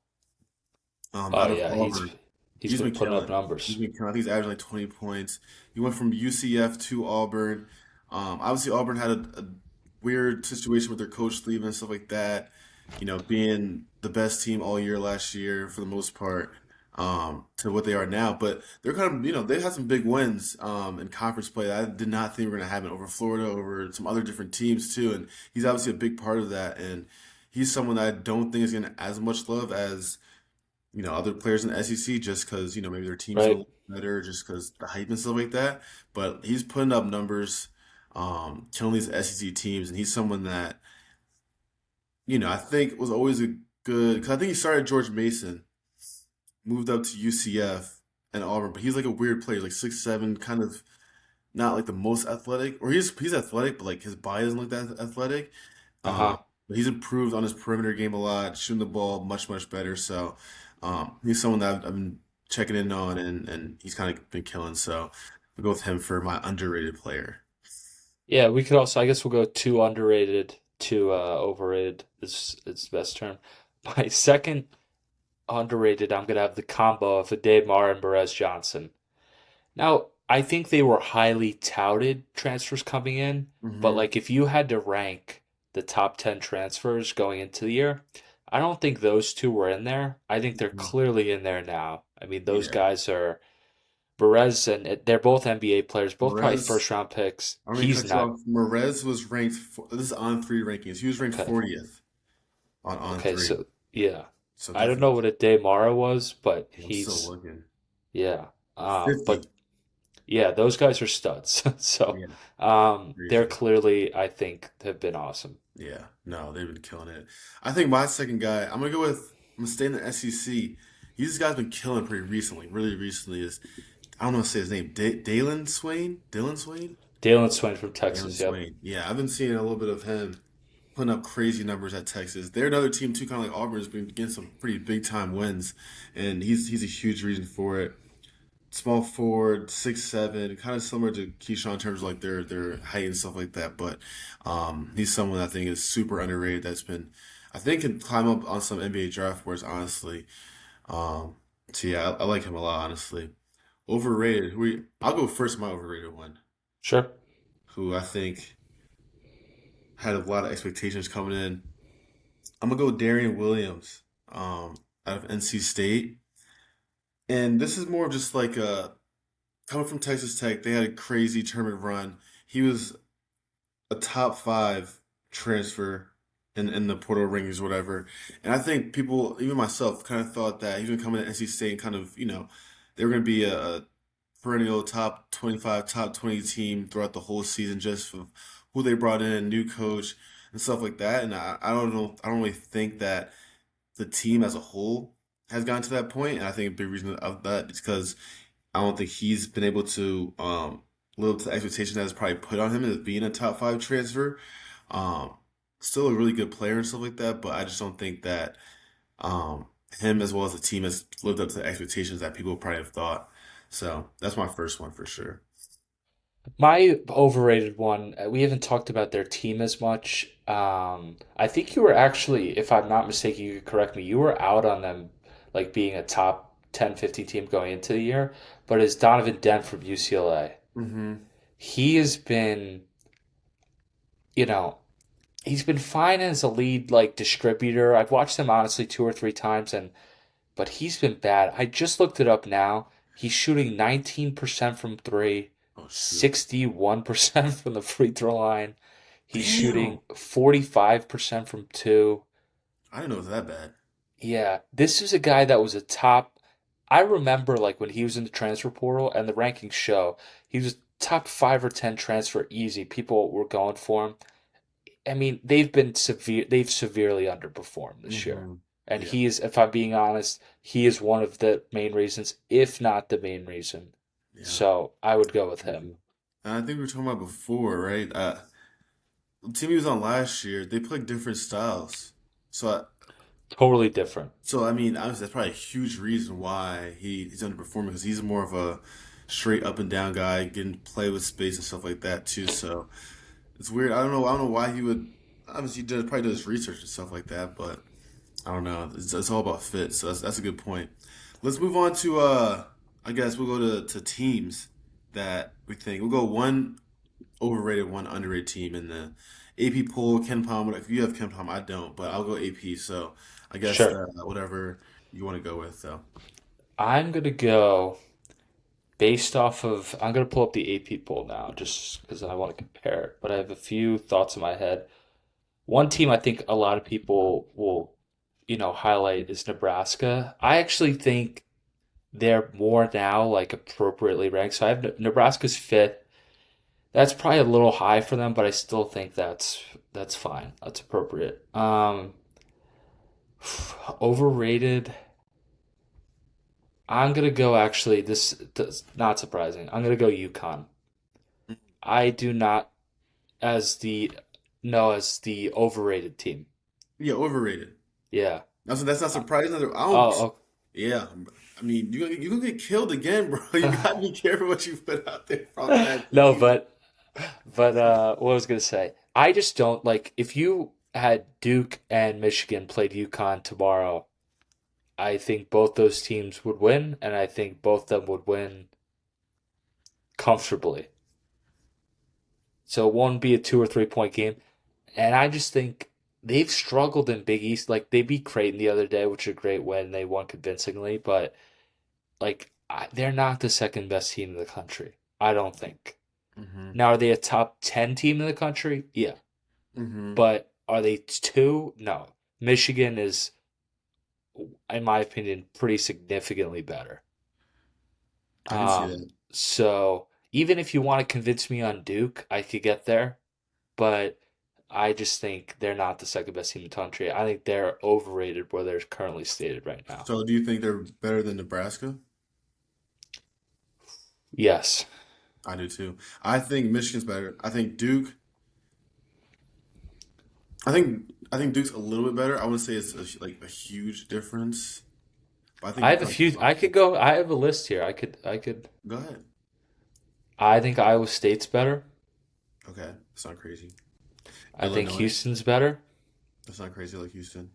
Oh out of yeah, Auburn. he's He's been been putting up killing. He's numbers. been killing. I think he's averaging like 20 points. He went from UCF to Auburn. Obviously, Auburn had a weird situation with their coach leaving and stuff like that. Being the best team all year last year for the most part, to what they are now. But they're kind of, they had some big wins in conference play that I did not think were going to happen over Florida, over some other different teams too. And he's obviously a big part of that. And he's someone that I don't think is getting as much love as other players in the SEC just because, maybe their team's a Right. little better just because the hype and stuff like that. But he's putting up numbers, killing these SEC teams, and he's someone that, I think was always a good, because I think he started at George Mason, moved up to UCF and Auburn, but he's like a weird player, like 6'7", kind of not like the most athletic, or he's athletic, but like his body doesn't look that athletic. Um, Uh-huh. but he's improved on his perimeter game a lot, shooting the ball much better. So he's someone that I've been checking in on, and he's kind of been killing. So I'll go with him for my underrated player. Yeah, we could also I guess we'll go two underrated, two overrated is the best term. My second underrated, I'm gonna have the combo of Ademar and Perez Johnson. Now, I think they were highly touted transfers coming in, but Hmm. like if you had to rank the top 10 transfers going into the year, I don't think those two were in there. I think they're clearly in there now. I mean, those Yeah, guys are Perez and they're both NBA players, both probably Perez. first round picks. I'm gonna He's cut you not. off. Perez was ranked. This is on three rankings. He was ranked Okay. 40th on Okay, three. so yeah. So I don't know definitely, what a Daymara was, but I'm still he's looking. yeah. But 50. yeah, those guys are studs. So, Yeah, they're crazy. clearly, I think, have been awesome. Yeah, no, they've been killing it. I think my second guy, I'm gonna go with. I'm gonna stay in the SEC. He's this guy's been killing pretty recently. Really recently is I don't know how to say his name. Dalen Swain. Dylan Swain. Dalen Swain from Dalen Texas, yep. Swain. Yeah, I've been seeing a little bit of him putting up crazy numbers at Texas. They're another team too, kind of like Auburn, has been getting some pretty big time wins, and he's a huge reason for it. Small forward, 6'7", kind of similar to Keyshawn in terms of like their height and stuff like that. But he's someone I think is super underrated. That's been, I think, can climb up on some NBA draft boards. Honestly, um, so yeah, I like him a lot. Honestly, overrated. I'll go first. My overrated one, Sure. who I think had a lot of expectations coming in. I'm gonna go Darryn Williams, out of NC State, and this is more of just like a coming from Texas Tech, they had a crazy tournament run. He was a top five transfer in the portal rankings or whatever. And I think people, even myself, kind of thought that he was going to come in NC State and kind of, they were going to be a perennial top 25, top 20 team throughout the whole season just for who they brought in, new coach and stuff like that. And I don't know, I don't really think that the team as a whole has gotten to that point. And I think a big reason of that is because I don't think he's been able to live up to the expectation that is probably put on him as being a top five transfer. Um, Still a really good player and stuff like that, but I just don't think that um, him as well as the team has lived up to the expectations that people probably have thought. So that's my first one for sure. My overrated one, we haven't talked about their team as much. I think you were actually, if I'm not mistaken, you could correct me, you were out on them like being a top 10, 15 team going into the year, but it's Donovan Dent from UCLA. Mm-hmm. He has been, you know, he's been fine as a lead like distributor. I've watched him honestly two or three times and but he's been bad. I just looked it up now. He's shooting 19% from three, Oh shoot! 61% from the free throw line. He's shooting Damn. 45% from two. I didn't know it was that bad. Yeah, this is a guy that was a top. I remember like when he was in the transfer portal and the rankings show he was top 5 or 10 transfer easy. People were going for him. I mean, they've been severe. They've severely underperformed this year, Hmm. and Yeah, he is, if I'm being honest, he is one of the main reasons, if not the main reason. yeah. So I would go with him. Mhm. And I think we were talking about before, right? The team he was on last year, they played different styles. So, Totally different. I mean, honestly, that's probably a huge reason why he's underperforming because he's more of a straight up and down guy, getting play with space and stuff like that too. So it's weird. I don't know. I don't know why he would. Obviously, probably does research and stuff like that, but I don't know. It's all about fit. So that's a good point. Let's move on to I guess we'll go to teams that we think we'll go one overrated, one underrated team in the AP poll. Ken Palm. If you have Ken Palm, I don't, but I'll go AP. So I guess Sure. whatever you want to go with. So I'm gonna go based off of. I'm gonna pull up the AP poll now, just because I want to compare it. But I have a few thoughts in my head. One team I think a lot of people will, highlight is Nebraska. I actually think they're more now like appropriately ranked. So I have Nebraska's fifth. That's probably a little high for them, but I still think that's fine. That's appropriate. Overrated. I'm gonna go actually. This not surprising. I'm gonna go UConn. I do not as the no as the overrated team. yeah, overrated. Yeah. That's not Uh, surprising. I don't. Oh, oh Yeah, I mean you gonna get killed again, bro. You gotta be careful what you put out there from that no, team. but what I was gonna say, I just don't like if you had Duke and Michigan played UConn tomorrow. I think both those teams would win, and I think both of them would win comfortably. So it won't be a 2 or 3 point game. And I just think they've struggled in Big East. Like they beat Creighton the other day, which is a great win. They won convincingly, but they're not the second best team in the country. I don't think. Hmm. Now, are they a top 10 team in the country? Yeah. Hmm. But are they two? No. Michigan is, in my opinion, pretty significantly better. I can see that. So even if you want to convince me on Duke, I could get there. But I just think they're not the second best team in the country. I think they're overrated where they're currently stated right now. So do you think they're better than Nebraska? Yes. I do too. I think Michigan's better. I think Duke. I think Duke's a little bit better. I wouldn't say it's like a huge difference, but I think I have a UConn's few fine. I could go I have a list here. I could Go ahead. I think Iowa State's better. Okay, that's not crazy. I think Illinois. Houston's better. That's not crazy like Houston.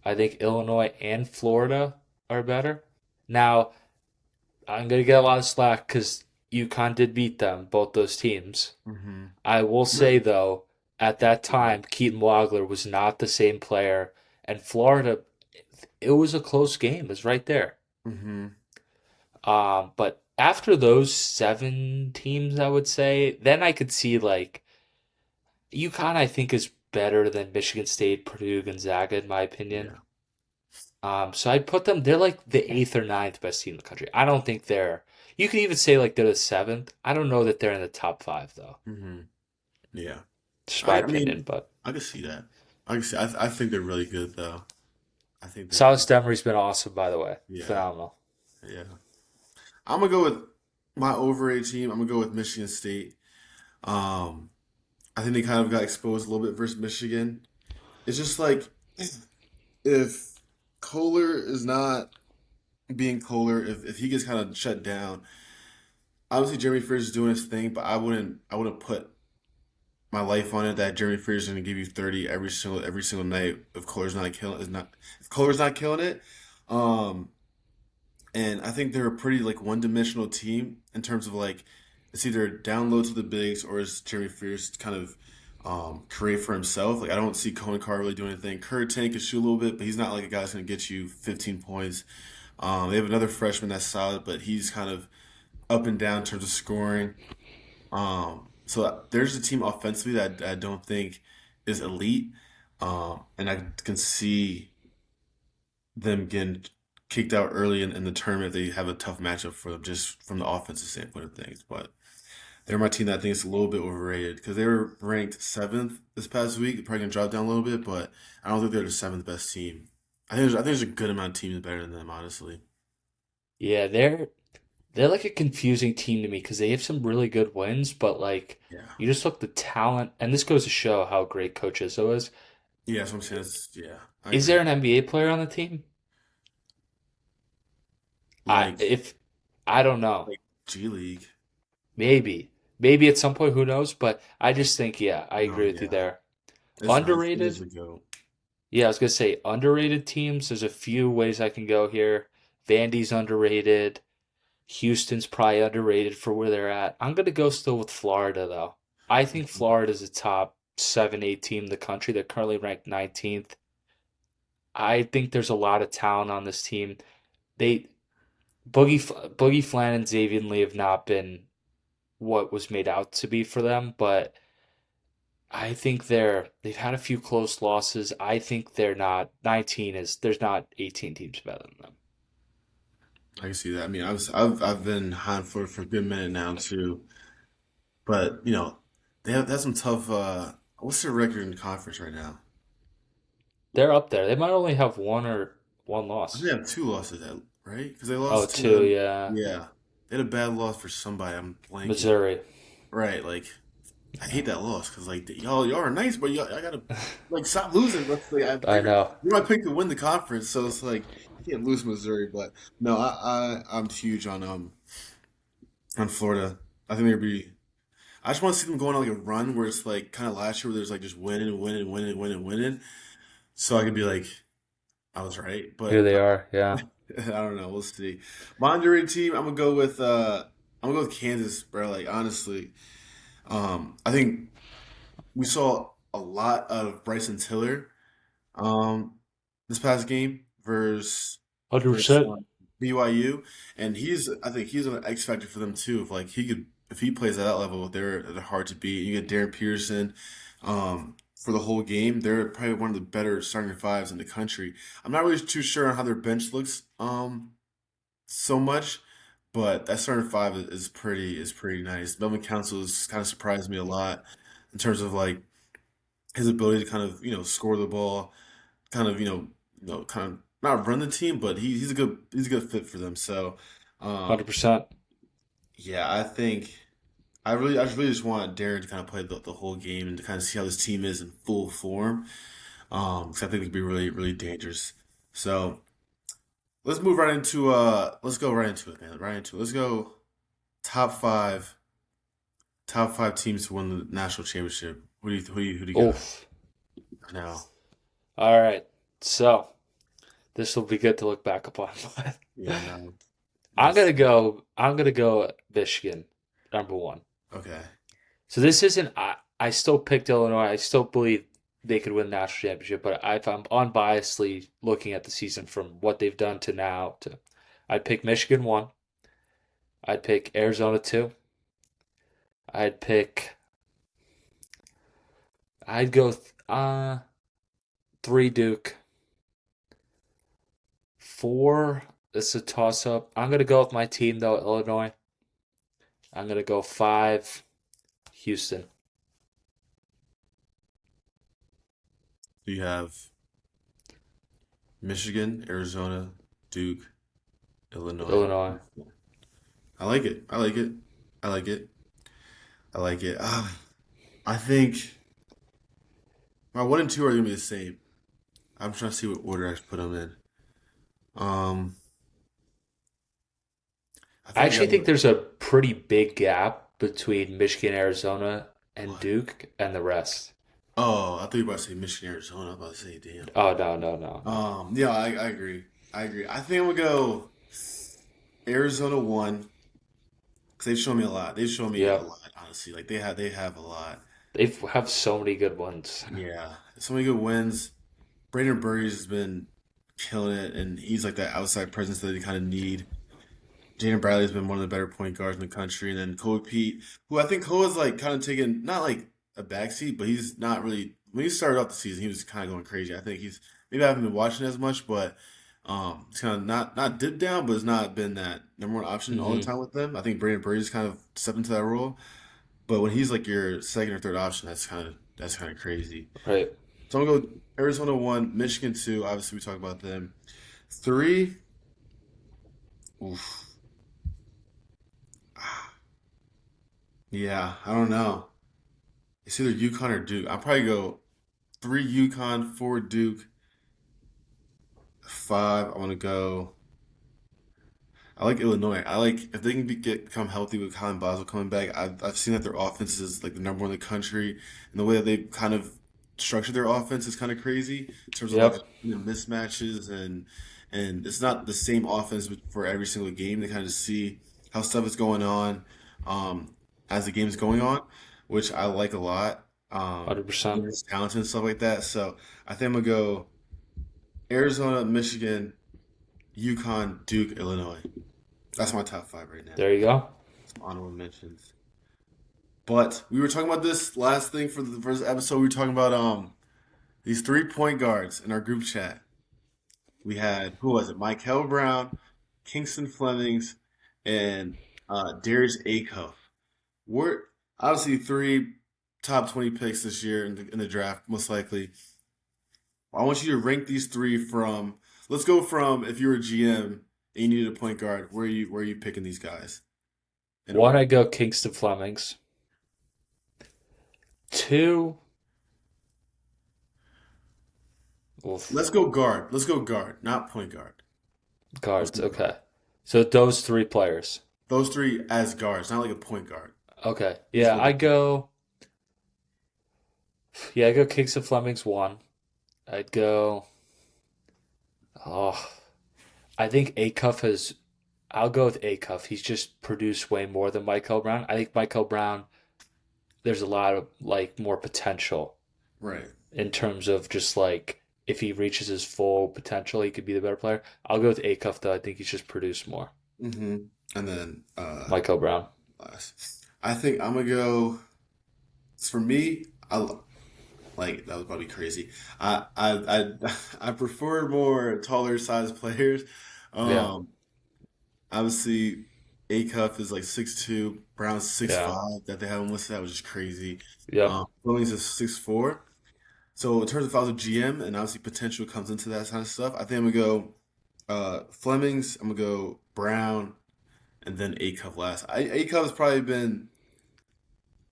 I think Illinois and Florida are better. Now, I'm going to get a lot of slack because UConn did beat them, both those teams. Hmm. I will say, though, at that time, Keaton Wagler was not the same player, and Florida, it was a close game. It was right there. Hmm. But after those 7 teams, I would say, then I could see like UConn, I think, is better than Michigan State, Purdue, Gonzaga, in my opinion. Yeah. So I'd put them, they're like the eighth or ninth best team in the country. I don't think they're, you could even say like they're the seventh. I don't know that they're in the top five, though. Hmm. Yeah. Just my I opinion, mean, but I can see that. I can see. I think they're really good though. I think they're Silas really. Demery's been awesome, by the way. Yeah. Phenomenal. Yeah. I'm gonna go with my overrated team. I'm gonna go with Michigan State. Um, I think they kind of got exposed a little bit versus Michigan. It's just like if Kohler is not being Kohler, if he gets kind of shut down, obviously Jeremy Friers is doing his thing, but I wouldn't put my life on it that Jeremy Friers is going to give you 30 every single night if Kohler's not killing it. Um, and I think they're a pretty like one-dimensional team in terms of like it's either down low to the bigs or is Jeremy Fierce kind of create for himself. Like I don't see Cohen Carr really doing anything. Kurt Tank can shoot a little bit, but he's not like a guy that's going to get you 15 points. They have another freshman that's solid, but he's kind of up and down in terms of scoring. So there's a team offensively that I don't think is elite. And I can see them getting kicked out early in the tournament. They have a tough matchup for them just from the offensive standpoint of things. But they're my team that I think is a little bit overrated because they were ranked seventh this past week. They're probably gonna drop down a little bit, but I don't think they're the seventh best team. I think there's a good amount of teams better than them, honestly. Yeah, they're like a confusing team to me because they have some really good wins, but like Yeah. you just look the talent, and this goes to show how great Coach Izzo is. Yeah, that's what I'm saying. Yeah, I Is there agree. an NBA player on the team? I Like if I don't know. like G League. Maybe. Maybe at some point, who knows? But I just think, yeah, I No, agree with you yeah. there. It's nice. It is Underrated? a go. Yeah, I was gonna say underrated teams. There's a few ways I can go here. Vandy's underrated. Houston's probably underrated for where they're at. I'm gonna go still with Florida though. I think Florida's a top 7, 8 team in the country. They're currently ranked 19th. I think there's a lot of talent on this team. They Boogie Flan and Xavier Lee have not been what was made out to be for them, but I think they've had a few close losses. I think they're not 19 is there's not 18 teams better than them. I can see that. I mean, I've been high on Florida for a good minute now too. But they have some tough. What's their record in the conference right now? They're up there. They might only have one I think loss. they have two losses, right? Because they Oh, lost to two, yeah. yeah, they had a bad loss for somebody. I'm blanking. Missouri. Right, like I hate that loss because like y'all are nice, but y'all I gotta like stop losing. Let's like I know. you're my pick to win the conference, so it's like you can't lose Missouri. But no, I'm huge on Florida. I think they'd be. I just want to see them going on like a run where it's like kind of last year where there's like just winning and winning and winning and winning and winning. So I could be like, I was right, Here but they are. Yeah. I don't know. We'll see. My underrated team, I'm gonna go with Kansas, bro. Like honestly, I think we saw a lot of Bryson Tiller um this past game versus 100%. BYU, and I think he's an X factor for them too. If he plays at that level, they're hard to beat. You get Darryn Peterson, for the whole game. They're probably one of the better starting fives in the country. I'm not really too sure on how their bench looks, so much, but that starting five is pretty nice. Melvin Council has kind of surprised me a lot in terms of like his ability to kind of score the ball, kind of kind of not run the team, but he's a good fit for them. So, um, 100%. yeah, I really just want Darren to kind of play the whole game and to kind of see how this team is in full form. 'Cause I think it could be really really dangerous. So let's go right into it, man. Right into it. Let's go top five top five teams to win the national championship. Who do you got? Oof. Now, All right. So, this will be good to look back upon. yeah, no, I'm let's gonna go. I'm gonna go Michigan, number one. okay. So this isn't. I still picked Illinois. I still believe they could win the national championship. But if I'm unbiasedly looking at the season from what they've done to now, I'd pick Michigan one. I'd pick Arizona two. I'd pick. I'd go three Duke. Four. It's a toss up. I'm gonna go with my team though, Illinois. I'm gonna go five. Houston. You have Michigan, Arizona, Duke, Illinois. Illinois. I like it. I like it. I like it. I like it. I think my one and two are gonna be the same. I'm trying to see what order I should put them in. Um, I I think I actually think got. there's a pretty big gap between Michigan, Arizona, and What? Duke and the rest. Oh, I thought you were about to say Michigan, Arizona. I was about to say, damn. Oh, no, no, no, no. Yeah, I agree. I agree. I think I'm gonna go Arizona one because they've shown me a lot. They've shown me a Yep. lot, honestly. Like they have a lot. They have so many good ones. Yeah, so many good wins. Braden Burries has been killing it, and he's like that outside presence that they kind of need. Jaden Bradley's been one of the better point guards in the country, and then Kobe Pete, who I think Kobe is like kind of taking not like a backseat, but he's not really when he started off the season, he was kind of going crazy. I think he's maybe I haven't been watching as much, but it's kind of not dipped down, but it's not been that number one option all the Hmm. time with them. I think Brandon Brady's kind of stepped into that role, but when he's like your second or third option, that's kind of crazy. Right. So I'm gonna go Arizona one, Michigan two. Obviously, we talked about them. Three, oof, yeah, I don't know. It's either UConn or Duke. I'll probably go three UConn, four Duke, five. I want to go. I like Illinois. I like if they can become healthy with Colin Boswell coming back. I've seen that their offense is like the number one in the country, and the way that they kind of structure their offense is kind of crazy in terms of like Yep. mismatches and it's not the same offense for every single game. They kind of just see how stuff is going on um, as the game's going on, which I like a lot. Um, 100%. there's talent and stuff like that. So I think I'm gonna go Arizona, Michigan, UConn, Duke, Illinois. That's my top five right now. There you go. Some honorable mentions. But we were talking about this last thing for the first episode. We were talking about these 3 point guards in our group chat. We had who was it? Michael Brown, Kingston Flemings, and Darius Acuff. We're obviously three top 20 picks this year in the draft, most likely. I want you to rank these three from. Let's go from if you were a GM and you needed a point guard. Where are you picking these guys in One, order? I go Kingston Flemings. Two, oof, Let's go guard. Let's go guard, not point guard. Let's guards. go guard. Okay. So those three players. Those three as guards, not like a point guard. Okay. These Yeah, are the I go Kingston Flemings one. I'd go, oh, I think Acuff has, I'll go with Acuff. He's just produced way more than Michael Brown. I think Michael Brown, there's a lot of like more potential right. in terms of just like if he reaches his full potential, he could be the better player. I'll go with Acuff though. I think he's just produced more. hmm And then Michael Brown. last, I think I'm gonna go. For me, like that was probably crazy. I prefer more taller size players. Yeah. Um, obviously, Acuff is like 6'2", Brown's six Yeah. five. That they have him listed, that was just crazy. Yep. Fleming's is 6'4". So in terms of if I was a GM, and obviously potential comes into that kind of stuff, I think I'm gonna go Flemings. I'm gonna go Brown, and then Acuff last. Acuff has probably been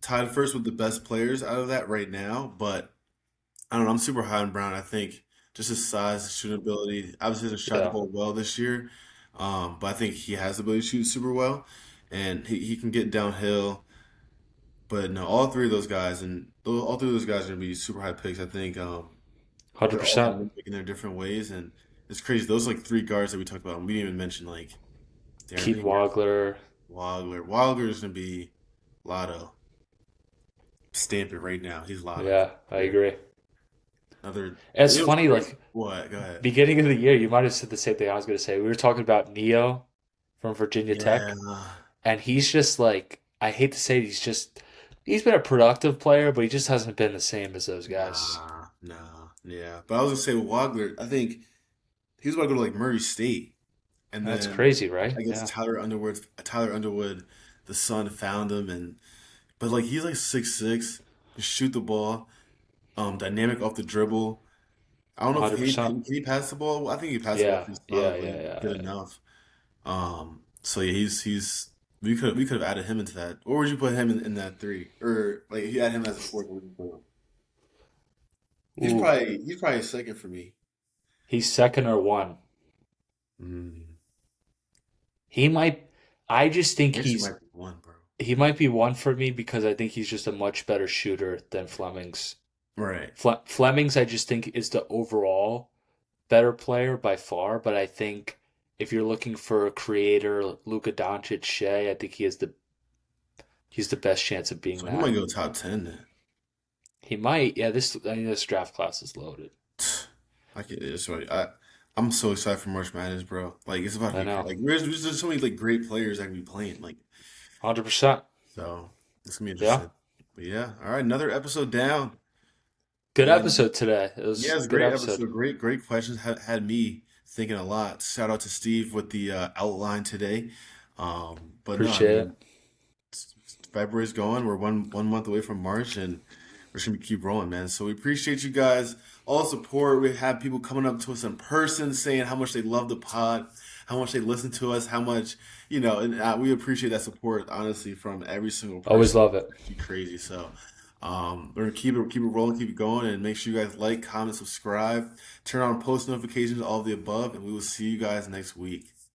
tied first with the best players out of that right now, but I don't know. I'm super high on Brown. I think just his size, his shooting ability. Obviously, hasn't shot the Yeah. ball well this year, but I think he has the ability to shoot super well, and he can get downhill. But no, all three of those guys and all three of those guys are gonna be super high picks. I think they're all 100%. unique in their different ways, and it's crazy. Those like three guards that we talked about, and we didn't even mention like Darren Keaton Peterson, Wagler. Wagler. Wagler is gonna be Lotto. Stamp it right now. He's Lotto. Yeah, I agree. Another. It's You know, funny, like what? Go ahead. beginning of the year, you might have said the same thing I was going to say. We were talking about Neo from Virginia Yeah. Tech, and he's just like, I hate to say it, he's been a productive player, but he just hasn't been the same as those guys. Nah. Yeah. But I was gonna say with Wagler, I think he was about to go to like Murray State, and That's then crazy, right? I guess Yeah. Tyler Underwood, the son found him, and but like he's like 6'6", can shoot the ball, dynamic off the dribble. I don't know if can 100%. he pass the ball. I think he passed the ball Yeah. pretty Yeah. solidly, Yeah. Yeah. good enough. So yeah, he's we could have added him into that. Or would you put him in that three? Or like he had him as a fourth. Where would you put him? He's Ooh. probably he's probably second for me. He's second or one. Mm. He might, I just think Actually might be one, bro. he might be one for me because I think he's just a much better shooter than Flemings. Right. Flemings, I just think, is the overall better player by far, but I think if you're looking for a creator, Luka Doncic, Shea, I think he's the best chance of being So he might that. go top 10 then. He might, yeah. This draft class is loaded. I get it. It's right. I'm so excited for March Madness, bro. Like it's about to I be know, like there's just so many like great players that can be playing. Like 100%. so, it's gonna be Yeah, interesting. But yeah, all right, another episode down. Good And episode today. It yeah, was it's a a good great episode. episode. Great questions. Had me thinking a lot. Shout out to Steve with the outline today. But no, I Appreciate mean, it. February's going. We're one month away from March, and we're just gonna keep rolling, man. So we appreciate you guys, all the support. We have people coming up to us in person saying how much they love the pod, how much they listen to us, how much and we appreciate that support honestly from every single Always person. love it. It's actually crazy. So we're gonna keep it rolling, keep it going, and make sure you guys like, comment, subscribe, turn on post notifications, all of the above, and we will see you guys next week.